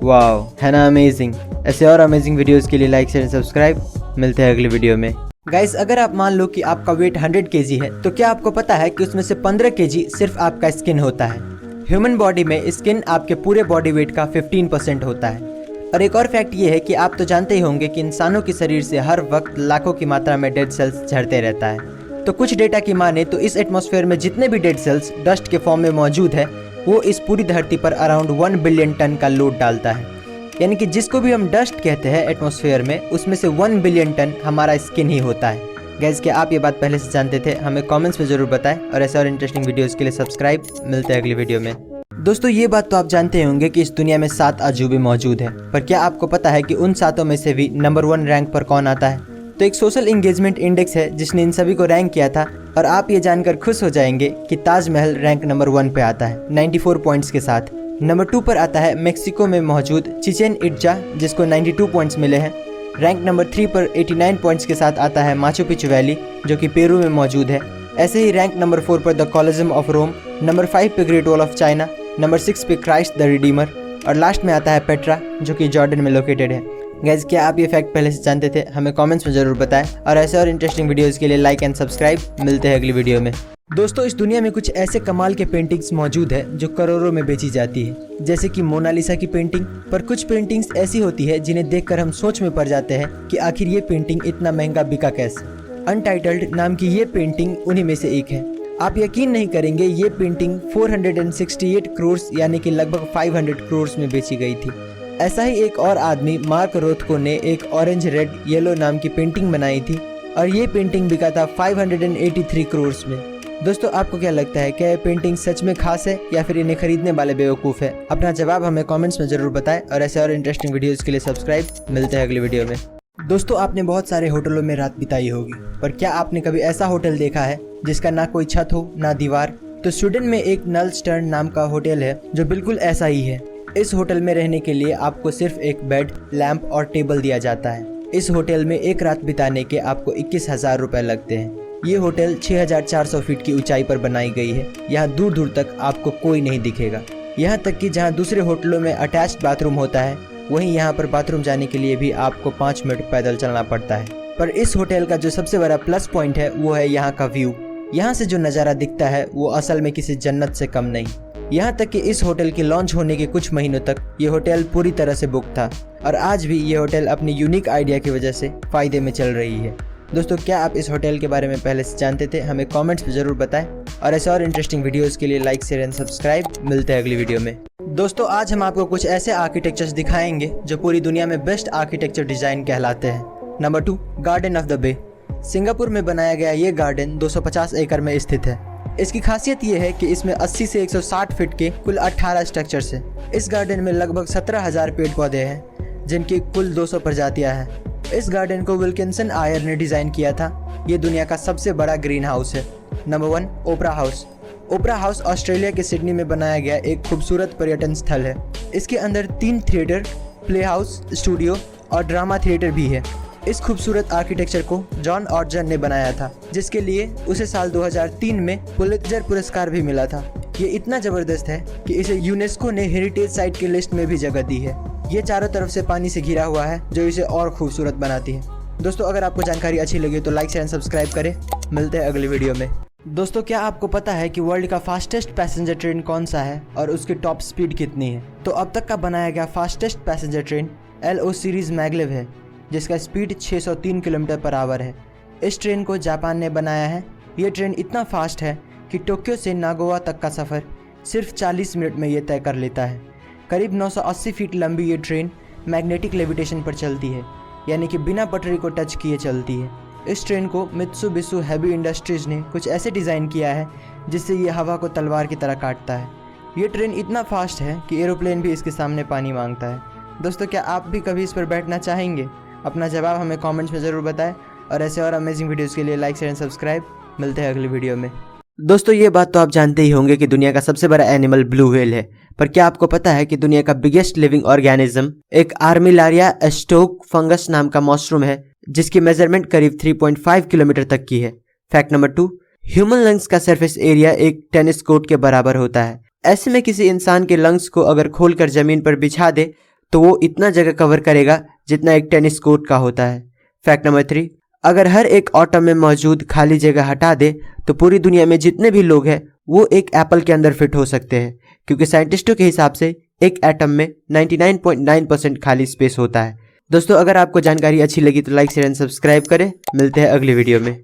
वाओ है ना अमेजिंग। ऐसे और अमेजिंग वीडियोस के लिए लाइक शेयर सब्सक्राइब। मिलते हैं अगली वीडियो में। गाइस अगर आप मान लो कि आपका वेट 100 kg है, तो क्या आपको पता है कि उसमें से 15 kg सिर्फ आपका स्किन होता है। ह्यूमन बॉडी में स्किन आपके पूरे बॉडी वेट का 15% होता है। और एक और फैक्ट ये है कि आप तो जानते ही होंगे कि इंसानों के शरीर से हर वक्त लाखों की मात्रा में डेड सेल्स झड़ते रहता है। तो कुछ डेटा की माने तो इस एटमॉस्फेयर में जितने भी डेड सेल्स डस्ट के फॉर्म में मौजूद है वो इस पूरी धरती पर अराउंड 1 बिलियन टन का लोड डालता है। यानी कि जिसको भी हम डस्ट कहते हैं एटमॉस्फेयर में, उसमें से 1 बिलियन टन हमारा स्किन ही होता है। गाइस, क्या आप ये बात पहले से जानते थे? हमें कमेंट्स में जरूर बताएं और ऐसे और इंटरेस्टिंग वीडियोस के लिए सब्सक्राइब। मिलते हैं अगली वीडियो में। दोस्तों, ये बात तो आप जानते होंगे कि इस दुनिया में 7 अजूबे मौजूद हैं, पर क्या आपको पता है कि उन 7 में से भी नंबर 1 रैंक पर कौन आता है? तो एक सोशल एंगेजमेंट इंडेक्स है जिसने इन सभी को रैंक किया था, और आप ये जानकर खुश हो जाएंगे कि ताजमहल रैंक नंबर 1 पे आता है 94 पॉइंट्स के साथ। नंबर 2 पर आता है मेक्सिको में मौजूद चिचेन इट्जा, जिसको 92 पॉइंट्स मिले हैं। रैंक नंबर 3 पर 89 पॉइंट्स के साथ आता है माचू पिचू वैली, जो कि पेरू में मौजूद है। ऐसे ही रैंक नंबर 4 पर the Colosseum of Rome, number 5 पे Great Wall of China, number 6 पे क्राइस्ट द रिडीमर, और लास्ट में आता है पेट्रा, जो कि जॉर्डन में लोकेटेड है। गाइस, क्या आप ये फैक्ट पहले से जानते थे? हमें कमेंट्स में जरूर बताएं और ऐसे और इंटरेस्टिंग वीडियोस के लिए लाइक एंड सब्सक्राइब। मिलते हैं अगली वीडियो में। दोस्तों, इस दुनिया में कुछ ऐसे कमाल के पेंटिंग्स मौजूद है जो करोड़ों में बेची जाती है, जैसे कि मोनालिसा की पेंटिंग। पर कुछ पेंटिंग्स ऐसी होती है जिन्हें देखकर हम सोच में पड़ जाते हैं कि आखिर ये पेंटिंग इतना महंगा बिका कैसे। अनटाइटल्ड नाम की ये पेंटिंग उन्हीं में से एक है। आप यकीन नहीं करेंगे, ये पेंटिंग 468 करोड़ यानी कि लगभग 500 करोड़ में बेची गई थी। ऐसा ही एक और आदमी मार्क रोथको ने एक ऑरेंज रेड येलो नाम की पेंटिंग बनाई थी, और ये पेंटिंग बिका था 583 करोड़ में। दोस्तों, आपको क्या लगता है, क्या ये पेंटिंग सच में खास है या फिर इन्हें खरीदने वाले बेवकूफ़ है? अपना जवाब हमें कमेंट्स में जरूर बताएं और ऐसे और इंटरेस्टिंग वीडियोस के लिए सब्सक्राइब। मिलते हैं अगली वीडियो में। दोस्तों, आपने बहुत सारे होटलों में रात बिताई होगी, पर क्या आपने कभी ऐसा होटल देखा है जिसका ना कोई छत हो ना दीवार? तो स्वीडन में एक नलस्टर्न नाम का होटल है जो बिल्कुल ऐसा ही है। इस होटल में रहने के लिए आपको सिर्फ एक बेड, लैंप और टेबल दिया जाता है। इस होटल में एक रात बिताने के आपको 21,000 रुपए लगते हैं। ये होटल 6400 फीट की ऊंचाई पर बनाई गई है। यहाँ दूर दूर तक आपको कोई नहीं दिखेगा। यहाँ तक कि जहाँ दूसरे होटलों में अटैच्ड बाथरूम होता है, वहीं यहाँ पर बाथरूम जाने के लिए भी आपको 5 मिनट पैदल चलना पड़ता है। पर इस होटल का जो सबसे बड़ा प्लस पॉइंट है वो है यहाँ का व्यू। यहाँ से जो नज़ारा दिखता है वो असल में किसी जन्नत से कम नहीं। यहाँ तक कि इस होटल के लॉन्च होने के कुछ महीनों तक ये होटल पूरी तरह से बुक था, और आज भी ये होटल अपनी यूनिक आइडिया की वजह से फ़ायदे में चल रही है। दोस्तों, क्या आप इस होटल के बारे में पहले से जानते थे? हमें कमेंट्स में ज़रूर बताएं और ऐसे और इंटरेस्टिंग वीडियोस के लिए लाइक, शेयर एंड सब्सक्राइब। मिलते हैं अगली वीडियो में। दोस्तों, आज हम आपको कुछ ऐसे आर्किटेक्चर्स दिखाएंगे जो पूरी दुनिया में बेस्ट आर्किटेक्चर डिज़ाइन कहलाते हैं। Number 2, Garden of the Bay. Singapore में बनाया गया ये गार्डन 250 एकड़ में स्थित है। इसकी खासियत ये है कि इसमें 80 से 160 फीट के कुल 18 स्ट्रक्चर्स हैं। इस गार्डन में लगभग 17,000 पेड़ पौधे हैं, जिनकी कुल 200 प्रजातियां हैं। इस गार्डन को विल्किंसन आयर ने डिज़ाइन किया था। ये दुनिया का सबसे बड़ा ग्रीन हाउस है। नंबर 1, ओपरा हाउस। ओपरा हाउस ऑस्ट्रेलिया के सिडनी में बनाया गया एक खूबसूरत पर्यटन स्थल है। इसके अंदर 3 थिएटर, प्ले हाउस, स्टूडियो और ड्रामा थिएटर भी है। इस खूबसूरत आर्किटेक्चर को जॉन ऑर्जन ने बनाया था, जिसके लिए उसे साल 2003 में पुलित्जर पुरस्कार भी मिला था। ये इतना ज़बरदस्त है कि इसे यूनेस्को ने हेरिटेज साइट की लिस्ट में भी जगह दी है। ये चारों तरफ से पानी से घिरा हुआ है, जो इसे और खूबसूरत बनाती है। दोस्तों, अगर आपको जानकारी अच्छी लगी तो लाइक, शेयर एंड सब्सक्राइब करें। मिलते हैं अगली वीडियो में। दोस्तों, क्या आपको पता है कि वर्ल्ड का फास्टेस्ट पैसेंजर ट्रेन कौन सा है और उसकी टॉप स्पीड कितनी है? तो अब तक का बनाया गया fastest passenger train LO series maglev है, जिसका स्पीड 603 किलोमीटर पर आवर है। इस ट्रेन को जापान ने बनाया है। ये ट्रेन इतना फास्ट है कि टोक्यो से नागोवा तक का सफ़र सिर्फ 40 मिनट में ये तय कर लेता है। करीब 980 फीट लंबी ये ट्रेन मैग्नेटिक लेविटेशन पर चलती है, यानी कि बिना पटरी को टच किए चलती है। इस ट्रेन को मित्सुबिशी हेवी इंडस्ट्रीज़ ने कुछ ऐसे डिज़ाइन किया है जिससे ये हवा को तलवार की तरह काटता है। ये ट्रेन इतना फास्ट है कि एरोप्लेन भी इसके सामने पानी मांगता है। दोस्तों, क्या आप भी कभी इस पर बैठना चाहेंगे? अपना जवाब हमें कमेंट्स में ज़रूर बताएं और ऐसे और अमेजिंग वीडियोस के लिए लाइक, शेयर एंड सब्सक्राइब। मिलते हैं अगली वीडियो में। दोस्तों, ये बात तो आप जानते ही होंगे कि दुनिया का सबसे बड़ा एनिमल ब्लू व्हेल है, पर क्या आपको पता है कि दुनिया का बिगेस्ट लिविंग ऑर्गेनिज्म एक आर्मिलारिया एस्टोक फंगस नाम का मॉशरूम है, जिसकी मेजरमेंट करीब 3.5 किलोमीटर तक की है। फैक्ट नंबर 2, ह्यूमन लंग्स का सरफेस एरिया एक टेनिस कोर्ट के बराबर होता है। ऐसे में किसी इंसान के लंग्स को अगर खोलकर जमीन पर बिछा दे तो वो इतना जगह कवर करेगा जितना एक टेनिस कोर्ट का होता है। फैक्ट नंबर 3, अगर हर एक एटम में मौजूद खाली जगह हटा दे तो पूरी दुनिया में जितने भी लोग हैं वो एक एप्पल के अंदर फिट हो सकते हैं, क्योंकि साइंटिस्टों के हिसाब से एक एटम में 99.9% खाली स्पेस होता है। दोस्तों, अगर आपको जानकारी अच्छी लगी तो लाइक, शेयर एंड सब्सक्राइब करें। मिलते हैं अगली वीडियो में।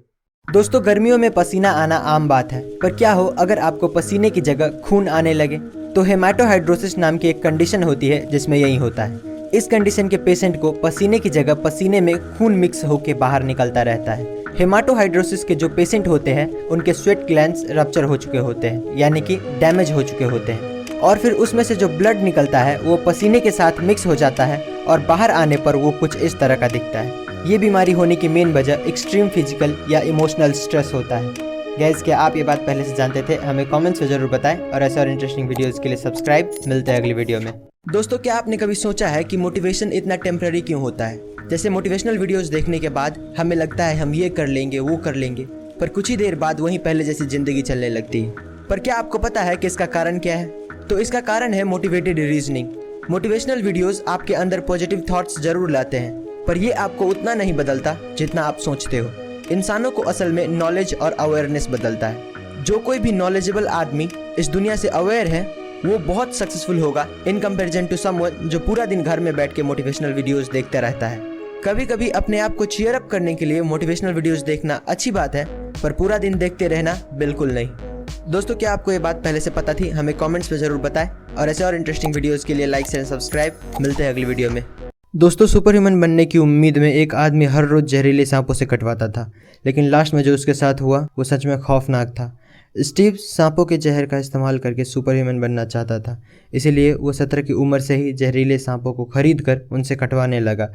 दोस्तों गर्मियों में पसीना आना आम बात है, पर क्या हो अगर आपको पसीने की जगह खून आने लगे? तो हेमाटोहाइड्रोसिस नाम की एक कंडीशन होती है जिसमें यही होता है। इस कंडीशन के पेशेंट को पसीने की जगह पसीने में खून मिक्स होकर बाहर निकलता रहता है। हेमाटोहाइड्रोसिस के जो पेशेंट होते हैं उनके स्वेट ग्लैंड्स रप्चर हो चुके होते हैं, यानी कि डैमेज हो चुके होते हैं, और फिर उसमें से जो ब्लड निकलता है वो पसीने के साथ मिक्स हो जाता है और बाहर आने पर वो कुछ इस तरह का दिखता है। ये बीमारी होने की मेन वजह एक्सट्रीम फिजिकल या इमोशनल स्ट्रेस होता है। गैस, क्या आप ये बात पहले से जानते थे? हमें कमेंट्स में जरूर बताएं और ऐसे और इंटरेस्टिंग वीडियोस के लिए सब्सक्राइब। मिलते हैं अगली वीडियो में। दोस्तों, क्या आपने कभी सोचा है कि मोटिवेशन इतना टेम्पररी क्यों होता है? जैसे मोटिवेशनल वीडियोस देखने के बाद हमें लगता है हम ये कर लेंगे, वो कर लेंगे, पर कुछ ही देर बाद वहीं पहले जैसी जिंदगी चलने लगती है। पर क्या आपको पता है कि इसका कारण क्या है? तो इसका कारण है मोटिवेटेड रीजनिंग। मोटिवेशनल वीडियोस आपके अंदर पॉजिटिव थॉट्स जरूर लाते हैं, पर ये आपको उतना नहीं बदलता जितना आप सोचते हो। इंसानों को असल में नॉलेज और अवेयरनेस बदलता है। जो कोई भी नॉलेजेबल आदमी इस दुनिया से अवेयर है वो बहुत सक्सेसफुल होगा इन कंपैरिजन टू समवन जो पूरा दिन घर में बैठ के मोटिवेशनल वीडियोस देखता रहता है। कभी कभी अपने आप को चीयर अप करने के लिए मोटिवेशनल वीडियोस देखना अच्छी बात है, पर पूरा दिन देखते रहना बिल्कुल नहीं। दोस्तों, क्या आपको ये बात पहले से पता थी? हमें कमेंट्स में जरूर बताएं और ऐसे और इंटरेस्टिंग वीडियोस के लिए लाइक शेयर सब्सक्राइब। मिलते हैं अगली वीडियो में। दोस्तों, सुपर ह्यूमन बनने की उम्मीद में एक आदमी हर रोज जहरीले सांपों से कटवाता था, लेकिन लास्ट में जो उसके साथ हुआ वो सच में खौफनाक था। स्टीव सांपों के जहर का इस्तेमाल करके सुपर ह्यूमन बनना चाहता था, इसीलिए वो 17 की उम्र से ही जहरीले सांपों को खरीद कर उनसे कटवाने लगा।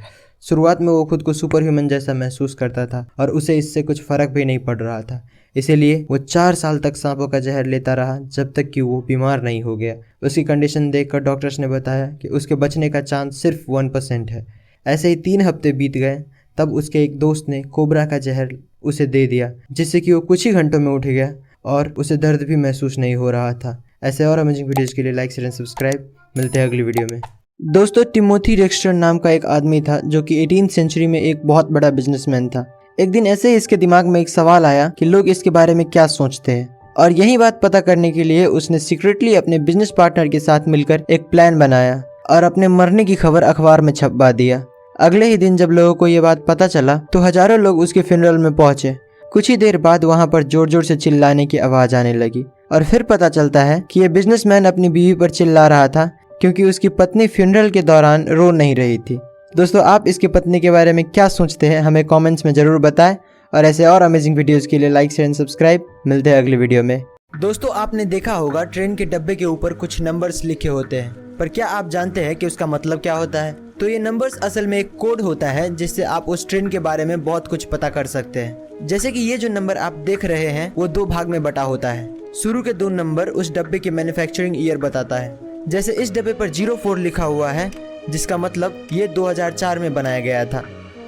शुरुआत में वो खुद को सुपर ह्यूमन जैसा महसूस करता था और उसे इससे कुछ फ़र्क भी नहीं पड़ रहा था, इसीलिए वो 4 साल तक सांपों का जहर लेता रहा, जब तक कि वो बीमार नहीं हो गया। उसकी कंडीशन देखकर डॉक्टर्स ने बताया कि उसके बचने का चांस सिर्फ 1% है। ऐसे ही 3 हफ्ते बीत गए, तब उसके एक दोस्त ने कोबरा का जहर उसे दे दिया, जिससे कि वो कुछ ही घंटों में उठ गया और उसे दर्द भी महसूस नहीं हो रहा था। ऐसे और अमेजिंग वीडियोज़ के लिए लाइक शेयर सब्सक्राइब। मिलते हैं अगली वीडियो में। दोस्तों, टिमोथी रेक्सटर नाम का एक आदमी था जो कि 18th सेंचुरी में एक बहुत बड़ा बिजनेसमैन था। एक दिन ऐसे ही इसके दिमाग में एक सवाल आया कि लोग इसके बारे में क्या सोचते हैं, और यही बात पता करने के लिए उसने सीक्रेटली अपने बिजनेस पार्टनर के साथ मिलकर एक प्लान बनाया और अपने मरने की खबर अखबार में छपवा दिया। अगले ही दिन जब लोगों को ये बात पता चला तो हजारों लोग उसके फ्यूनरल में पहुंचे। कुछ ही देर बाद वहां पर जोर जोर से चिल्लाने की आवाज आने लगी, और फिर पता चलता है कि ये बिजनेसमैन अपनी बीवी पर चिल्ला रहा था क्योंकि उसकी पत्नी फ्यूनरल के दौरान रो नहीं रही थी। दोस्तों, आप इसकी पत्नी के बारे में क्या सोचते हैं? हमें कमेंट्स में जरूर बताएं और ऐसे और अमेजिंग वीडियोस के लिए लाइक शेयर सब्सक्राइब। मिलते हैं अगली वीडियो में। दोस्तों, आपने देखा होगा ट्रेन के डब्बे के ऊपर कुछ नंबर्स लिखे होते हैं, पर क्या आप जानते हैं कि उसका मतलब क्या होता है? तो ये नंबर्स असल में एक कोड होता है जिससे आप उस ट्रेन के बारे में बहुत कुछ पता कर सकते हैं। जैसे कि ये जो नंबर आप देख रहे हैं वो 2 भाग में बटा होता है। शुरू के 2 नंबर उस डब्बे के मैन्युफैक्चरिंग ईयर बताता है। जैसे इस डब्बे पर 04 लिखा हुआ है, जिसका मतलब ये 2004 में बनाया गया था,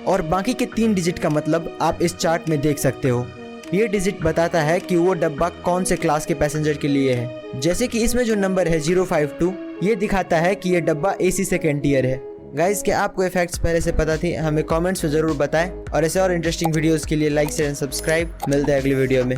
और बाकी के 3 डिजिट का मतलब आप इस चार्ट में देख सकते हो। ये डिजिट बताता है कि वो डब्बा कौन से क्लास के पैसेंजर के लिए है। जैसे कि इसमें जो नंबर है 052, ये दिखाता है कि ये डब्बा AC सेकेंड ईयर है। गाइस, क्या आपको ये फैक्ट्स पहले से पता थी? हमें कमेंट्स में जरूर बताएं और ऐसे और इंटरेस्टिंग वीडियोस के लिए लाइक शेयर सब्सक्राइब। मिलते हैं अगली वीडियो में।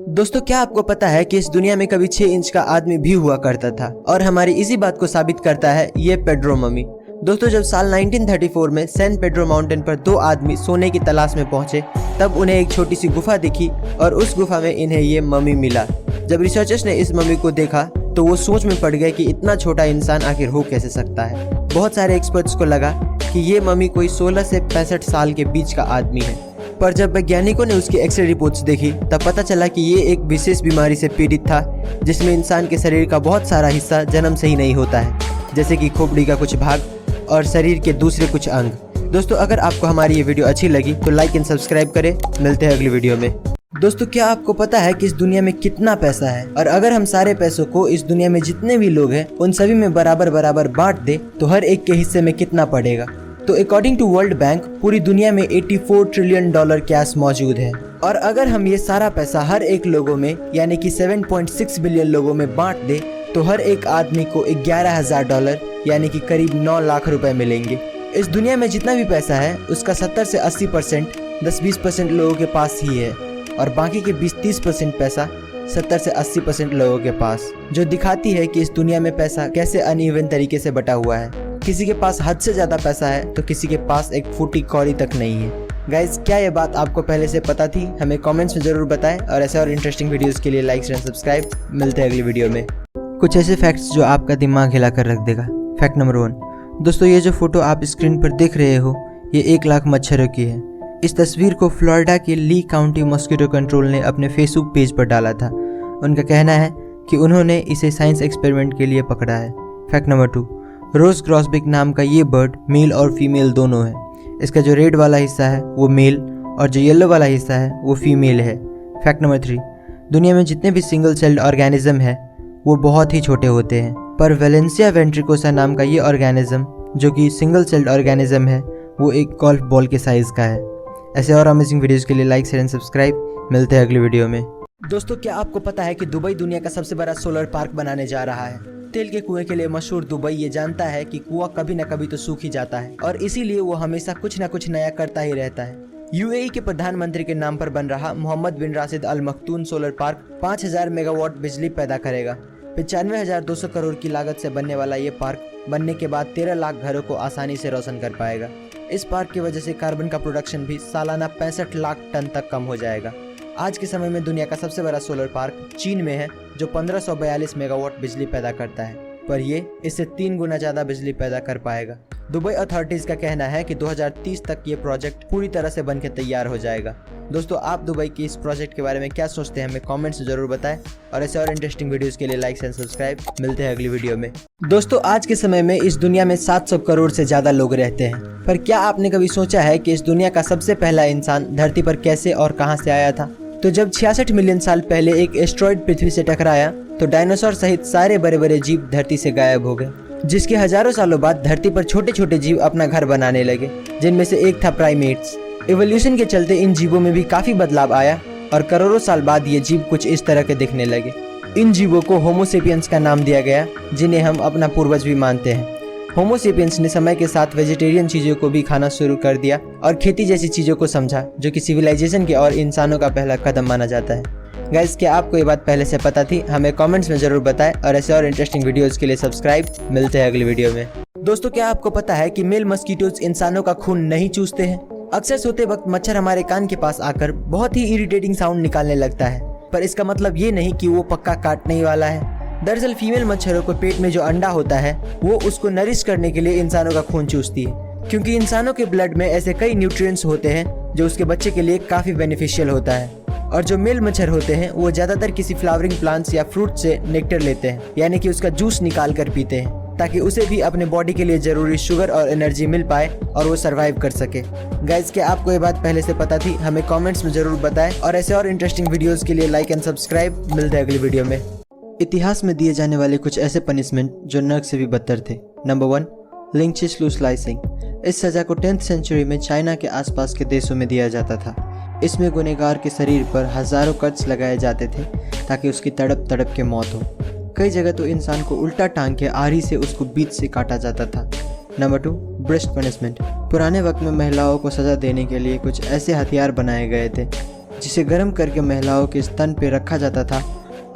दोस्तों, क्या आपको पता है कि इस दुनिया में कभी 6 इंच का आदमी भी हुआ करता था, और हमारी इसी बात को साबित करता है ये पेड्रो मम्मी। दोस्तों, जब साल 1934 में सैन पेड्रो माउंटेन पर 2 आदमी सोने की तलाश में पहुंचे, तब उन्हें एक छोटी सी गुफा दिखी और उस गुफा में इन्हें ये मम्मी मिला। जब रिसर्चर्स ने इस मम्मी को देखा तो वो सोच में पड़ गए कि इतना छोटा इंसान आखिर हो कैसे सकता है। बहुत सारे एक्सपर्ट्स को लगा कि ये मम्मी कोई 16 से 65 साल के बीच का आदमी है, पर जब वैज्ञानिकों ने उसकी एक्सरे रिपोर्ट्स देखी तब पता चला कि ये एक विशेष बीमारी से पीड़ित था, जिसमें इंसान के शरीर का बहुत सारा हिस्सा जन्म से ही नहीं होता है, जैसे कि खोपड़ी का कुछ भाग और शरीर के दूसरे कुछ अंग। दोस्तों, अगर आपको हमारी ये वीडियो अच्छी लगी तो लाइक एंड सब्सक्राइब करें। मिलते हैं अगली वीडियो में। दोस्तों, क्या आपको पता है कि इस दुनिया में कितना पैसा है, और अगर हम सारे पैसों को इस दुनिया में जितने भी लोग हैं उन सभी में बराबर बराबर बांट दे तो हर एक के हिस्से में कितना पड़ेगा? तो अकॉर्डिंग टू वर्ल्ड बैंक पूरी दुनिया में $84 ट्रिलियन कैश मौजूद है, और अगर हम ये सारा पैसा हर एक लोगों में यानी कि 7.6 बिलियन लोगों में बांट दे तो हर एक आदमी को $11,000 यानी कि करीब 9 लाख रुपए मिलेंगे। इस दुनिया में जितना भी पैसा है उसका 70 से 80% 10-20% लोगों के पास ही है, और बाकी के 20-30% पैसा 70 से 80% लोगों के पास, जो दिखाती है कि इस दुनिया में पैसा कैसे अनइवन तरीके से बटा हुआ है। किसी के पास हद से ज़्यादा पैसा है तो किसी के पास एक फूटी कौड़ी तक नहीं है। गाइज क्या ये बात आपको पहले से पता थी? हमें कमेंट्स में ज़रूर बताएं और ऐसे और इंटरेस्टिंग वीडियोस के लिए लाइक एंड सब्सक्राइब। मिलते हैं अगली वीडियो में। कुछ ऐसे फैक्ट्स जो आपका दिमाग हिला कर रख देगा। फैक्ट नंबर 1, दोस्तों ये जो फोटो आप स्क्रीन पर देख रहे हो ये 1 लाख मच्छरों की है। इस तस्वीर को फ्लोरिडा के ली काउंटी मॉस्किटो कंट्रोल ने अपने फेसबुक पेज पर डाला था। उनका कहना है कि उन्होंने इसे साइंस एक्सपेरिमेंट के लिए पकड़ा है। फैक्ट नंबर 2, रोज ग्रॉसबिक नाम का ये बर्ड मेल और फीमेल दोनों है। इसका जो रेड वाला हिस्सा है वो मेल और जो येलो वाला हिस्सा है वो फीमेल है। फैक्ट नंबर 3, दुनिया में जितने भी सिंगल सेल्ड ऑर्गेनिज्म है वो बहुत ही छोटे होते हैं, पर वेलेंसिया वेंट्रिकोसा नाम का ये ऑर्गेनिज्म जो कि सिंगल सेल्ड ऑर्गेनिज्म है वो एक गोल्फ बॉल के साइज़ का है। ऐसे और अमेजिंग वीडियोस के लिए लाइक शेयर एंड सब्सक्राइब। मिलते हैं अगली वीडियो में। दोस्तों क्या आपको पता है कि दुबई दुनिया का सबसे बड़ा सोलर पार्क बनाने जा रहा है? तेल के कुएं के लिए मशहूर दुबई ये जानता है कि कुआं कभी न कभी तो सूख ही जाता है और इसीलिए वो हमेशा कुछ न कुछ नया करता ही रहता है। यूएई के प्रधानमंत्री के नाम पर बन रहा मोहम्मद बिन राशिद अल मखतूम सोलर पार्क 5000 मेगावाट बिजली पैदा करेगा। 95,200 करोड़ की लागत से बनने वाला ये पार्क बनने के बाद 13 लाख घरों को आसानी से रोशन कर पाएगा। इस पार्क की वजह से कार्बन का प्रोडक्शन भी सालाना 65 लाख टन तक कम हो जाएगा। आज के समय में दुनिया का सबसे बड़ा सोलर पार्क चीन में है जो 1542 मेगावाट बिजली पैदा करता है, पर ये इससे 3 गुना ज़्यादा बिजली पैदा कर पाएगा। दुबई अथॉरिटीज़ का कहना है कि 2030 तक ये प्रोजेक्ट पूरी तरह से बनकर तैयार हो जाएगा। दोस्तों आप दुबई के इस प्रोजेक्ट के बारे में क्या सोचते हैं हमें कमेंट्स में ज़रूर बताएं और ऐसे और इंटरेस्टिंग वीडियोस के लिए लाइक एंड सब्सक्राइब। मिलते हैं अगली वीडियो में। दोस्तों आज के समय में इस दुनिया में 700 करोड़ से ज़्यादा लोग रहते हैं, पर क्या आपने कभी सोचा है कि इस दुनिया का सबसे पहला इंसान धरती पर कैसे और कहाँ से आया था? तो जब 66 मिलियन साल पहले एक एस्ट्रॉयड पृथ्वी से टकराया तो डायनासोर सहित सारे बड़े बड़े जीव धरती से गायब हो गए, जिसके हजारों सालों बाद धरती पर छोटे छोटे जीव अपना घर बनाने लगे, जिनमें से एक था प्राइमेट्स। इवोल्यूशन के चलते इन जीवों में भी काफी बदलाव आया और करोड़ों साल बाद ये जीव कुछ इस तरह के दिखने लगे। इन जीवों को होमो सेपियंस का नाम दिया गया, जिन्हें हम अपना पूर्वज भी मानते हैं। होमो सेपियंस ने समय के साथ वेजिटेरियन चीज़ों को भी खाना शुरू कर दिया और खेती जैसी चीज़ों को समझा, जो कि सिविलाइजेशन के और इंसानों का पहला कदम माना जाता है। गाइस क्या आपको ये बात पहले से पता थी? हमें कमेंट्स में ज़रूर बताएं और ऐसे और इंटरेस्टिंग वीडियोस के लिए सब्सक्राइब। मिलते हैं अगली वीडियो में। दोस्तों क्या आपको पता है कि मेल मस्कीटोज इंसानों का खून नहीं चूसते हैं? अक्सर सोते वक्त मच्छर हमारे कान के पास आकर बहुत ही इरिटेटिंग साउंड निकालने लगता है, पर इसका मतलब ये नहीं कि वो पक्का काटने ही वाला है। दरअसल फीमेल मच्छरों को पेट में जो अंडा होता है वो उसको नरिश करने के लिए इंसानों का खून चूसती है, क्योंकि इंसानों के ब्लड में ऐसे कई न्यूट्रिएंट्स होते हैं जो उसके बच्चे के लिए काफ़ी बेनिफिशियल होता है। और जो मेल मच्छर होते हैं वो ज़्यादातर किसी फ्लावरिंग प्लांट्स या फ्रूट से नेक्टर लेते हैं, यानी कि उसका जूस निकाल कर पीते हैं, ताकि उसे भी अपने बॉडी के लिए ज़रूरी शुगर और एनर्जी मिल पाए और वो सरवाइव कर सके। गाइस क्या आपको ये बात पहले से पता थी? हमें कमेंट्स में ज़रूर बताएं और ऐसे और इंटरेस्टिंग वीडियोज़ के लिए लाइक एंड सब्सक्राइब। मिलते हैं अगली वीडियो में। इतिहास में दिए जाने वाले कुछ ऐसे पनिशमेंट जो नर्क से भी बदतर थे। नंबर 1, लिंचिस लू स्लाइसिंग। इस सज़ा को 10th सेंचुरी में चाइना के आसपास के देशों में दिया जाता था। इसमें गुनहगार के शरीर पर हज़ारों कट्स लगाए जाते थे ताकि उसकी तड़प तड़प के मौत हो। कई जगह तो इंसान को उल्टा टांग के आरी से उसको बीच से काटा जाता था। Number 2, breast punishment. पुराने वक्त में महिलाओं को सज़ा देने के लिए कुछ ऐसे हथियार बनाए गए थे जिसे गर्म करके महिलाओं के स्तन पर रखा जाता था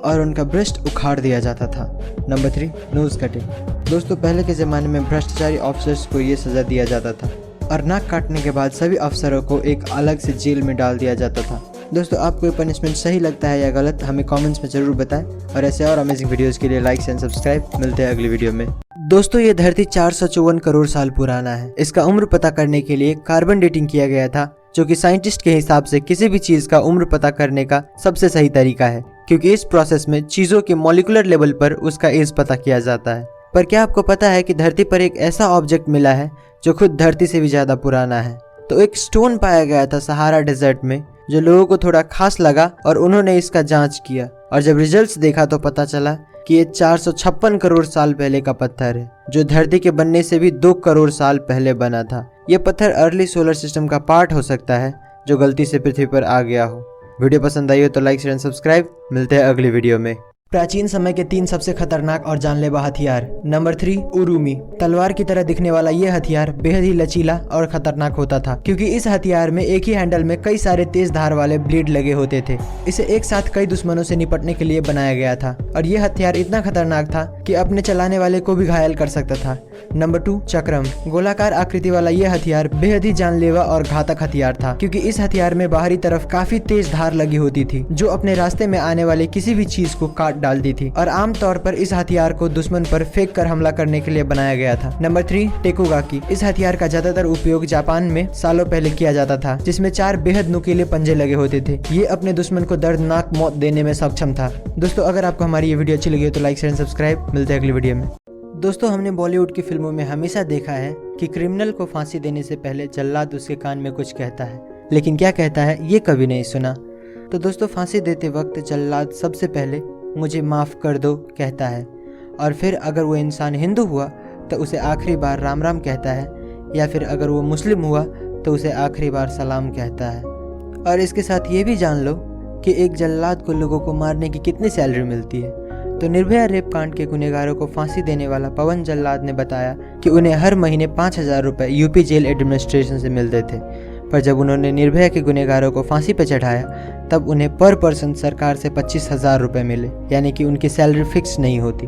और उनका ब्रेस्ट उखाड़ दिया जाता था। Number 3, nose cutting. दोस्तों पहले के ज़माने में भ्रष्टाचारी ऑफिसर्स को ये सज़ा दिया जाता था और नाक काटने के बाद सभी अफसरों को एक अलग से जेल में डाल दिया जाता था। दोस्तों आपको ये पनिशमेंट सही लगता है या गलत? हमें कमेंट्स में ज़रूर बताएं और ऐसे और अमेजिंग वीडियोस के लिए लाइक एंड सब्सक्राइब। मिलते हैं अगली वीडियो में। दोस्तों ये धरती 454 करोड़ साल पुराना है। इसका उम्र पता करने के लिए कार्बन डेटिंग किया गया था, जो कि साइंटिस्ट के हिसाब से किसी भी चीज़ का उम्र पता करने का सबसे सही तरीका है, क्योंकि इस प्रोसेस में चीज़ों के मॉलिक्यूलर लेवल पर उसका एज पता किया जाता है। पर क्या आपको पता है कि धरती पर एक ऐसा ऑब्जेक्ट मिला है जो खुद धरती से भी ज़्यादा पुराना है? तो एक स्टोन पाया गया था सहारा डेजर्ट में जो लोगों को थोड़ा खास लगा और उन्होंने इसका जांच किया और जब रिजल्ट्स देखा तो पता चला कि ये 456 करोड़ साल पहले का पत्थर है, जो धरती के बनने से भी 2 करोड़ साल पहले बना था। ये पत्थर अर्ली सोलर सिस्टम का पार्ट हो सकता है जो गलती से पृथ्वी पर आ गया हो। वीडियो पसंद आई हो तो लाइक शेयर एंड सब्सक्राइब। मिलते हैं अगली वीडियो में। प्राचीन समय के 3 सबसे खतरनाक और जानलेवा हथियार। नंबर 3, उरुमी। तलवार की तरह दिखने वाला यह हथियार बेहद ही लचीला और खतरनाक होता था, क्योंकि इस हथियार में एक ही हैंडल में कई सारे तेज धार वाले ब्लेड लगे होते थे। इसे एक साथ कई दुश्मनों से निपटने के लिए बनाया गया था और यह हथियार इतना खतरनाक था कि अपने चलाने वाले को भी घायल कर सकता था। नंबर 2, चक्रम। गोलाकार आकृति वाला यह हथियार बेहद ही जानलेवा और घातक हथियार था, क्योंकि इस हथियार में बाहरी तरफ काफी तेज धार लगी होती थी जो अपने रास्ते में आने वाले किसी भी चीज को काट डालती थी और आमतौर पर इस हथियार को दुश्मन पर फेंक कर हमला करने के लिए बनाया गया था। नंबर 3, टेकुगाकी। इस हथियार का ज्यादातर उपयोग जापान में सालों पहले किया जाता था, जिसमें 4 बेहद नुकीले पंजे लगे होते थे। ये अपने दुश्मन को दर्दनाक मौत देने में सक्षम था। दोस्तों, अगर आपको हमारी ये वीडियो अच्छी लगी हो तो लाइक शेयर सब्सक्राइब। मिलते हैं अगली वीडियो में। दोस्तों, हमने बॉलीवुड की फिल्मों में हमेशा देखा है कि क्रिमिनल को फांसी देने से पहले जल्लाद उसके कान में कुछ कहता है, लेकिन क्या कहता है ये कभी नहीं सुना। तो दोस्तों, फांसी देते वक्त जल्लाद सबसे पहले मुझे माफ़ कर दो कहता है, और फिर अगर वो इंसान हिंदू हुआ तो उसे आखिरी बार राम राम कहता है, या फिर अगर वो मुस्लिम हुआ तो उसे आखिरी बार सलाम कहता है। और इसके साथ ये भी जान लो कि एक जल्लाद को लोगों को मारने की कितनी सैलरी मिलती है। तो निर्भया रेप कांड के गुनहगारों को फांसी देने वाला पवन जल्लाद ने बताया कि उन्हें हर महीने 5,000 रुपये यूपी जेल एडमिनिस्ट्रेशन से मिलते थे, पर जब उन्होंने निर्भया के गुनहगारों को फांसी पर चढ़ाया तब उन्हें पर पर्सन सरकार से 25,000 रुपये मिले, यानी कि उनकी सैलरी फिक्स नहीं होती।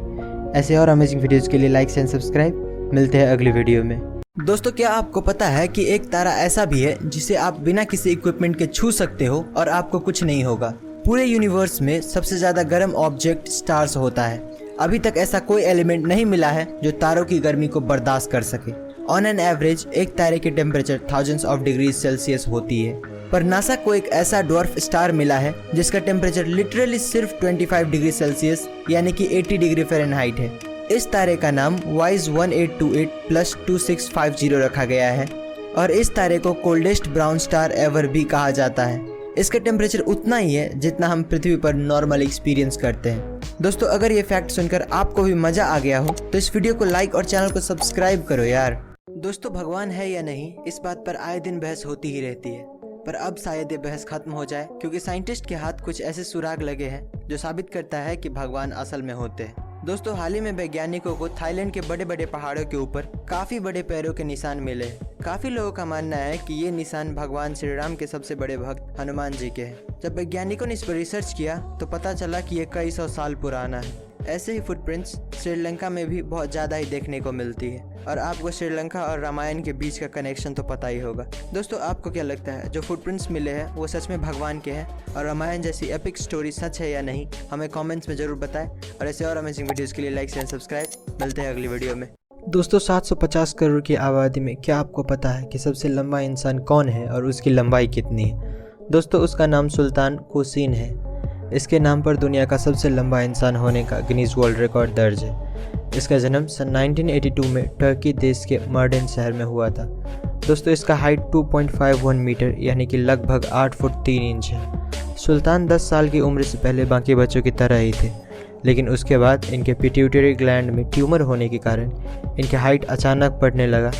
ऐसे और अमेजिंग वीडियोज़ के लिए लाइक एंड सब्सक्राइब। मिलते हैं अगली वीडियो में। दोस्तों, क्या आपको पता है कि एक तारा ऐसा भी है जिसे आप बिना किसी इक्विपमेंट के छू सकते हो और आपको कुछ नहीं होगा। पूरे यूनिवर्स में सबसे ज्यादा गर्म ऑब्जेक्ट स्टार्स होता है। अभी तक ऐसा कोई एलिमेंट नहीं मिला है जो तारों की गर्मी को बर्दाश्त कर सके। ऑन एन एवरेज एक तारे की temperature thousands of degrees Celsius होती है, पर नासा को एक ऐसा डॉर्फ स्टार मिला है जिसका टेम्परेचर लिटरली सिर्फ 25 डिग्री सेल्सियस यानी कि 80 डिग्री फ़ारेनहाइट है। इस तारे का नाम WISE 1828+2650 रखा गया है और इस तारे को कोल्डेस्ट ब्राउन स्टार एवर भी कहा जाता है। इसका टेम्परेचर उतना ही है जितना हम पृथ्वी पर नॉर्मल एक्सपीरियंस करते हैं। दोस्तों, अगर ये फैक्ट सुनकर आपको भी मजा आ गया हो तो इस वीडियो को लाइक और चैनल को सब्सक्राइब करो यार। दोस्तों, भगवान है या नहीं, इस बात पर आए दिन बहस होती ही रहती है, पर अब शायद ये बहस खत्म हो जाए, क्योंकि साइंटिस्ट के हाथ कुछ ऐसे सुराग लगे हैं जो साबित करता है कि भगवान असल में होते हैं। दोस्तों, हाल ही में वैज्ञानिकों को थाईलैंड के बड़े बड़े पहाड़ों के ऊपर काफी बड़े पैरों के निशान मिले हैं। काफी लोगों का मानना है कि ये निशान भगवान श्री राम के सबसे बड़े भक्त हनुमान जी के हैं। जब वैज्ञानिकों ने इस पर रिसर्च किया तो पता चला कि ये कई 100 साल पुराना है। ऐसे ही फुटप्रिंट्स श्रीलंका में भी बहुत ज़्यादा ही देखने को मिलती है, और आपको श्रीलंका और रामायण के बीच का कनेक्शन तो पता ही होगा। दोस्तों, आपको क्या लगता है जो फुटप्रिंट्स मिले हैं वो सच में भगवान के हैं और रामायण जैसी एपिक स्टोरी सच है या नहीं? हमें कमेंट्स में ज़रूर बताएं, और ऐसे और अमेजिंग वीडियोज़ के लिए लाइक एंड सब्सक्राइब। मिलते हैं अगली वीडियो में। दोस्तों, 750 करोड़ की आबादी में क्या आपको पता है कि सबसे लंबा इंसान कौन है और उसकी लंबाई कितनी है? दोस्तों, उसका नाम सुल्तान कोसीन है। इसके नाम पर दुनिया का सबसे लंबा इंसान होने का गिनीज वर्ल्ड रिकॉर्ड दर्ज है। इसका जन्म सन 1982 में टर्की देश के मर्डेन शहर में हुआ था। दोस्तों, इसका हाइट 2.51 मीटर यानी कि लगभग 8 फुट 3 इंच है। सुल्तान 10 साल की उम्र से पहले बाकी बच्चों की तरह ही थे, लेकिन उसके बाद इनके पिट्यूटरी ग्लैंड में ट्यूमर होने के कारण इनके हाइट अचानक बढ़ने लगा,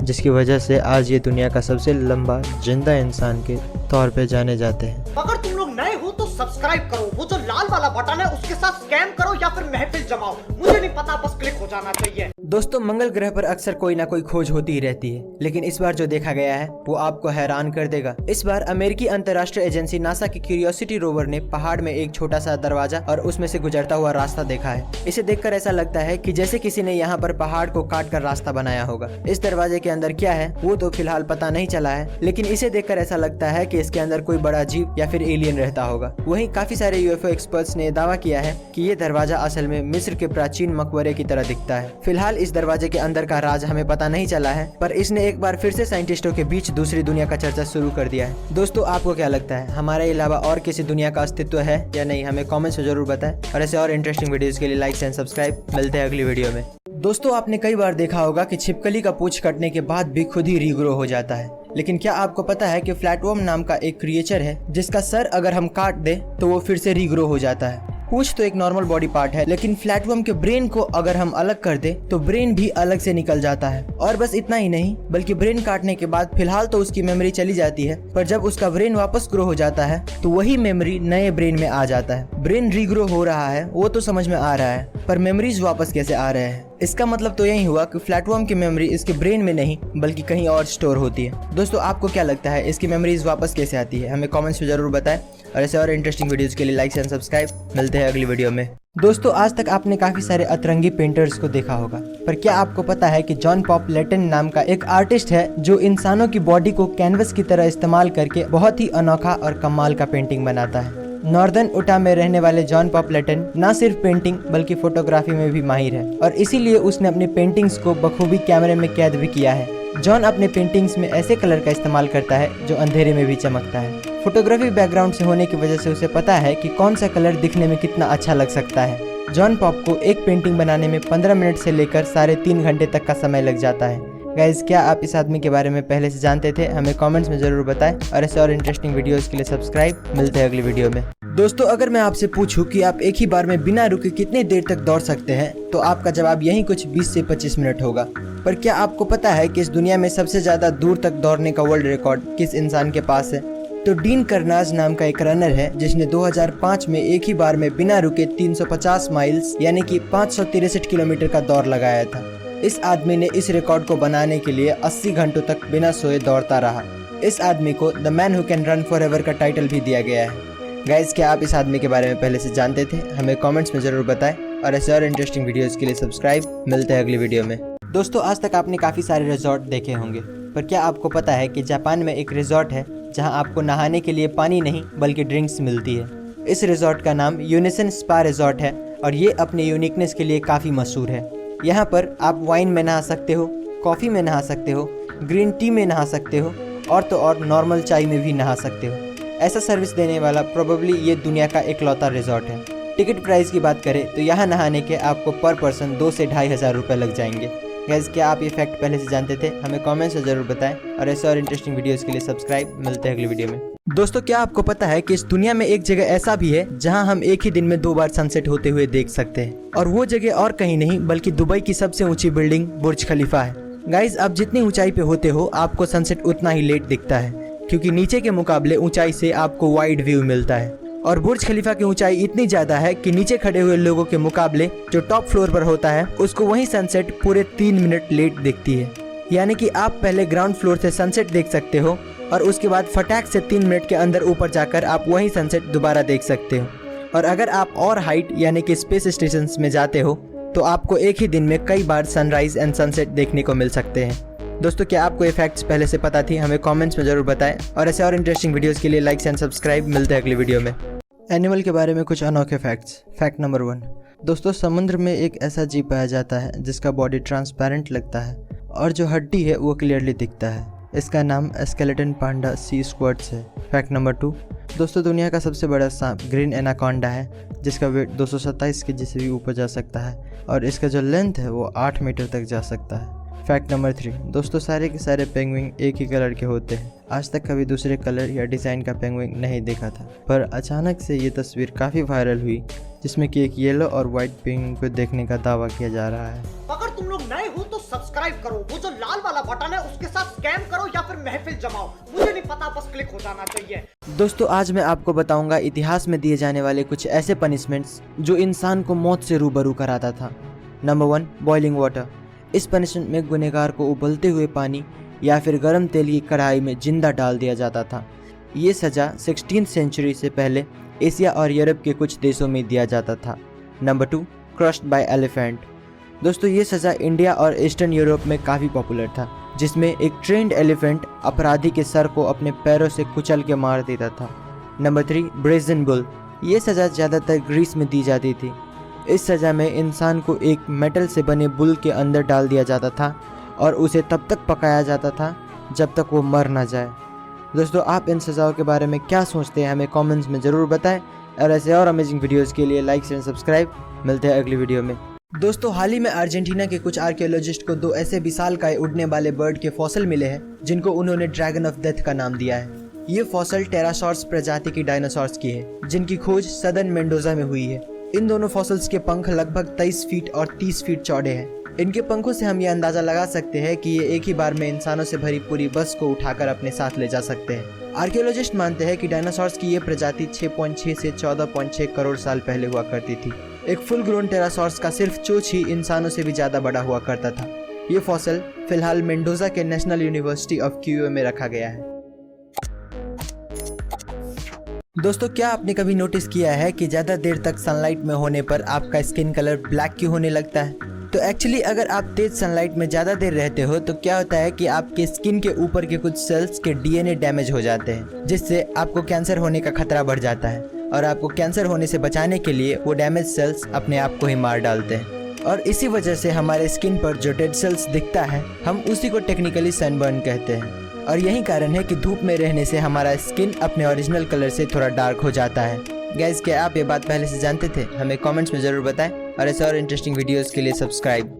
जिसकी वजह से आज ये दुनिया का सबसे लंबा जिंदा इंसान के तौर पे जाने जाते हैं। अगर तुम लोग नए हो तो सब्सक्राइब करो, वो जो लाल वाला बटन है उसके साथ स्कैम करो या फिर महफिल जमाओ, मुझे नहीं पता, बस क्लिक हो जाना चाहिए। दोस्तों, मंगल ग्रह पर अक्सर कोई ना कोई खोज होती ही रहती है, लेकिन इस बार जो देखा गया है वो आपको हैरान कर देगा। इस बार अमेरिकी अंतर्राष्ट्रीय एजेंसी नासा की क्यूरियोसिटी रोवर ने पहाड़ में एक छोटा सा दरवाजा और उसमें से गुजरता हुआ रास्ता देखा है। इसे देखकर ऐसा लगता है कि जैसे किसी ने यहाँ पर पहाड़ को काट कर रास्ता बनाया होगा। इस दरवाजे के अंदर क्या है वो तो फिलहाल पता नहीं चला है, लेकिन इसे देखकर ऐसा लगता है कि इसके अंदर कोई बड़ा जीव या फिर एलियन रहता होगा। वहीं काफी सारे यूएफओ एक्सपर्ट्स ने दावा किया है कि ये दरवाजा असल में मिस्र के प्राचीन मकबरे की तरह दिखता है। फिलहाल इस दरवाजे के अंदर का राज हमें पता नहीं चला है, पर इसने एक बार फिर से साइंटिस्टों के बीच दूसरी दुनिया का चर्चा शुरू कर दिया है। दोस्तों, आपको क्या लगता है हमारे अलावा और किसी दुनिया का अस्तित्व है या नहीं? हमें कमेंट्स में जरूर बताएं, और ऐसे और इंटरेस्टिंग वीडियोस के लिए लाइक एंड सब्सक्राइब। मिलते हैं अगली वीडियो में। दोस्तों, आपने कई बार देखा होगा कि छिपकली का पूंछ कटने के बाद भी खुद ही रीग्रो हो जाता है, लेकिन क्या आपको पता है कि फ्लैटवर्म नाम का एक क्रिएचर है जिसका सर अगर हम काट दें तो वो फिर से रीग्रो हो जाता है। पूंछ तो एक नॉर्मल बॉडी पार्ट है, लेकिन फ्लैटवर्म के ब्रेन को अगर हम अलग कर दे तो ब्रेन भी अलग से निकल जाता है। और बस इतना ही नहीं, बल्कि ब्रेन काटने के बाद फिलहाल तो उसकी मेमोरी चली जाती है, पर जब उसका ब्रेन वापस ग्रो हो जाता है तो वही मेमोरी नए ब्रेन में आ जाता है। ब्रेन रीग्रो हो रहा है वो तो समझ में आ रहा है, पर मेमोरीज वापस कैसे आ रहे हैं? इसका मतलब तो यही हुआ कि फ्लैटवर्म की मेमोरी इसके ब्रेन में नहीं बल्कि कहीं और स्टोर होती है। दोस्तों, आपको क्या लगता है इसकी मेमोरीज वापस कैसे आती है? हमें कमेंट्स में जरूर बताएं, और ऐसे और इंटरेस्टिंग वीडियोस के लिए लाइक एंड सब्सक्राइब। मिलते हैं अगली वीडियो में। दोस्तों, आज तक आपने काफी सारे अतरंगी पेंटर्स को देखा होगा, पर क्या आपको पता है कि जॉन पॉप लेटन नाम का एक आर्टिस्ट है जो इंसानों की बॉडी को कैनवस की तरह इस्तेमाल करके बहुत ही अनोखा और कमाल का पेंटिंग बनाता है। नॉर्दर्न उटा में रहने वाले जॉन पॉप लेटन न सिर्फ पेंटिंग बल्कि फोटोग्राफी में भी माहिर है, और इसीलिए उसने अपनी पेंटिंग्स को बखूबी कैमरे में कैद भी किया है। जॉन अपने पेंटिंग्स में ऐसे कलर का इस्तेमाल करता है जो अंधेरे में भी चमकता है। फोटोग्राफी बैकग्राउंड से होने की वजह से उसे पता है कि कौन सा कलर दिखने में कितना अच्छा लग सकता है। जॉन पॉप को एक पेंटिंग बनाने में 15 मिनट से लेकर 3.5 घंटे तक का समय लग जाता है। गाइज, क्या आप इस आदमी के बारे में पहले से जानते थे? हमें कमेंट्स में जरूर बताएं, और ऐसे और इंटरेस्टिंग वीडियोस के लिए सब्सक्राइब। मिलते हैं अगली वीडियो में। दोस्तों, अगर मैं आपसे पूछूं कि आप एक ही बार में बिना रुके कितनी देर तक दौड़ सकते हैं, तो आपका जवाब यही कुछ 20 से 25 मिनट होगा। पर क्या आपको पता है कि इस दुनिया में सबसे ज्यादा दूर तक दौड़ने का वर्ल्ड रिकॉर्ड किस इंसान के पास है? तो डीन कर्नाज नाम का एक रनर है जिसने 2005 में एक ही बार में बिना रुके 350 माइल्स यानी कि 563 किलोमीटर का दौड़ लगाया था। इस आदमी ने इस रिकॉर्ड को बनाने के लिए 80 घंटों तक बिना सोए दौड़ता रहा। इस आदमी को the man who can run forever का टाइटल भी दिया गया है। गाइज, क्या आप इस आदमी के बारे में पहले से जानते थे? हमें कमेंट्स में जरूर बताएं, और ऐसे और इंटरेस्टिंग वीडियोस के लिए सब्सक्राइब। मिलते हैं अगली वीडियो में। दोस्तों, आज तक आपने काफ़ी सारे रिजॉर्ट देखे होंगे, पर क्या आपको पता है कि जापान में एक रिजॉर्ट है जहां आपको नहाने के लिए पानी नहीं बल्कि ड्रिंक्स मिलती है। इस रिजॉर्ट का नाम यूनिसन स्पा रिजॉर्ट है, और ये अपने यूनिकनेस के लिए काफ़ी मशहूर है। यहाँ पर आप वाइन में नहा सकते हो, कॉफ़ी में नहा सकते हो, ग्रीन टी में नहा सकते हो, और तो और नॉर्मल चाय में भी नहा सकते हो। ऐसा सर्विस देने वाला प्रोबेबली ये दुनिया का इकलौता रिजॉर्ट है। टिकट प्राइस की बात करें तो यहाँ नहाने के आपको पर पर्सन 2 से 2,500 रुपये लग जाएंगे। गाइस, क्या आप ये फैक्ट पहले से जानते थे? हमें कमेंट्स में जरूर बताएं, और ऐसे और इंटरेस्टिंग वीडियोस के लिए सब्सक्राइब। मिलते हैं अगली वीडियो में। दोस्तों, क्या आपको पता है कि इस दुनिया में एक जगह ऐसा भी है जहां हम एक ही दिन में 2 बार सनसेट होते हुए देख सकते हैं, और वो जगह और कहीं नहीं बल्कि दुबई की सबसे ऊंची बिल्डिंग बुर्ज खलीफा है। गाइस, आप जितनी ऊंचाई पे होते हो आपको सनसेट उतना ही लेट दिखता है, क्योंकि नीचे के मुकाबले ऊंचाई से आपको वाइड व्यू मिलता है। और बुर्ज खलीफा की ऊंचाई इतनी ज्यादा है कि नीचे खड़े हुए लोगों के मुकाबले जो टॉप फ्लोर पर होता है उसको वही सनसेट पूरे 3 मिनट लेट दिखती है। यानी कि आप पहले ग्राउंड फ्लोर से सनसेट देख सकते हो, और उसके बाद फटाक से 3 मिनट के अंदर ऊपर जाकर आप वही सनसेट दोबारा देख सकते हो। और अगर आप और हाइट यानी कि स्पेस स्टेशन में जाते हो तो आपको एक ही दिन में कई बार सनराइज एंड सनसेट देखने को मिल सकते हैं। दोस्तों, क्या आपको ये फैक्ट्स पहले से पता थी? हमें कमेंट्स में जरूर बताएं, और ऐसे और इंटरेस्टिंग वीडियोस के लिए लाइक एंड सब्सक्राइब। मिलते हैं अगली वीडियो में। एनिमल के बारे में कुछ अनोखे फैक्ट्स। Fact number 1। दोस्तों, समुद्र में एक ऐसा जीव पाया जाता है जिसका बॉडी ट्रांसपेरेंट लगता है और जो हड्डी है वो क्लियरली दिखता है। इसका नाम स्केलेटन पांडा सी स्क्वाड्स है। Fact number 2। दोस्तों, दुनिया का सबसे बड़ा सांप ग्रीन एनाकोंडा है जिसका वेट 227 केजी से भी ऊपर जा सकता है, और इसका जो लेंथ है वो 8 मीटर तक जा सकता है। Fact number 3। दोस्तों, सारे के सारे पेंगुइन एक ही कलर के होते हैं। आज तक कभी दूसरे कलर या डिज़ाइन का पेंगुइन नहीं देखा था, पर अचानक से ये तस्वीर काफ़ी वायरल हुई जिसमें कि एक येलो और वाइट पेंगुइन को देखने का दावा किया जा रहा है। अगर तुम लोग नए हो तो सब्सक्राइब करो, वो जो लाल वाला बटन है उसके साथ स्कैम करो या फिर महफिल जमाओ, मुझे नहीं पता, बस क्लिक हो जाना चाहिए। दोस्तों, आज मैं आपको बताऊंगा इतिहास में दिए जाने वाले कुछ ऐसे पनिशमेंट्स जो इंसान को मौत से रूबरू कराता था। Number 1, boiling water. इस पनिशमेंट में गुनहगार को उबलते हुए पानी या फिर गर्म तेल की कढ़ाई में जिंदा डाल दिया जाता था। ये सज़ा 16वीं सेंचुरी से पहले एशिया और यूरोप के कुछ देशों में दिया जाता था। Number 2, crushed bye elephant. दोस्तों, ये सज़ा इंडिया और ईस्टर्न यूरोप में काफ़ी पॉपुलर था, जिसमें एक ट्रेंड एलिफेंट अपराधी के सर को अपने पैरों से कुचल के मार देता था। Number 3, brazen bull. ये सज़ा ज़्यादातर ग्रीस में दी जाती थी। इस सज़ा में इंसान को एक मेटल से बने बुल के अंदर डाल दिया जाता था और उसे तब तक पकाया जाता था जब तक वो मर ना जाए। दोस्तों, आप इन सज़ाओं के बारे में क्या सोचते हैं? हमें कमेंट्स में ज़रूर बताएं, और ऐसे और अमेजिंग वीडियोस के लिए लाइक एंड सब्सक्राइब। मिलते हैं अगली वीडियो में। दोस्तों, हाल ही में अर्जेंटीना के कुछ आर्कियोलॉजिस्ट को 2 ऐसे विशालकाय उड़ने वाले बर्ड के फॉसिल मिले हैं जिनको उन्होंने ड्रैगन ऑफ डेथ का नाम दिया है। ये फॉसिल टेरासॉर्स प्रजाति की डायनासोर्स की है जिनकी खोज सदर्न मेंडोजा में हुई है। इन दोनों फॉसिल्स के पंख लगभग 23 फीट और 30 फीट चौड़े हैं। इनके पंखों से हम ये अंदाजा लगा सकते हैं कि ये एक ही बार में इंसानों से भरी पूरी बस को उठाकर अपने साथ ले जा सकते हैं। आर्कियोलॉजिस्ट मानते हैं कि डायनासोर्स की ये प्रजाति 6.6 से 14.6 करोड़ साल पहले हुआ करती थी। एक फुल ग्रोन टेरासॉर्स का सिर्फ चोंच ही इंसानों से भी ज्यादा बड़ा हुआ करता था। ये फॉसिल फिलहाल मेंडोजा के नेशनल यूनिवर्सिटी ऑफ क्यूओ में रखा गया है। दोस्तों, क्या आपने कभी नोटिस किया है कि ज्यादा देर तक सनलाइट में होने पर आपका स्किन कलर ब्लैक क्यों होने लगता है? तो एक्चुअली अगर आप तेज सनलाइट में ज़्यादा देर रहते हो तो क्या होता है कि आपके स्किन के ऊपर के कुछ सेल्स के डीएनए डैमेज हो जाते हैं, जिससे आपको कैंसर होने का खतरा बढ़ जाता है। और आपको कैंसर होने से बचाने के लिए वो डैमेज सेल्स अपने आप को ही मार डालते हैं। और इसी वजह से हमारे स्किन पर जो डेड सेल्स दिखता है, हम उसी को टेक्निकली सनबर्न कहते हैं। और यही कारण है कि धूप में रहने से हमारा स्किन अपने ओरिजिनल कलर से थोड़ा डार्क हो जाता है। गाइस, क्या आप ये बात पहले से जानते थे? हमें कमेंट्स में ज़रूर बताएं और ऐसे और इंटरेस्टिंग वीडियोस के लिए सब्सक्राइब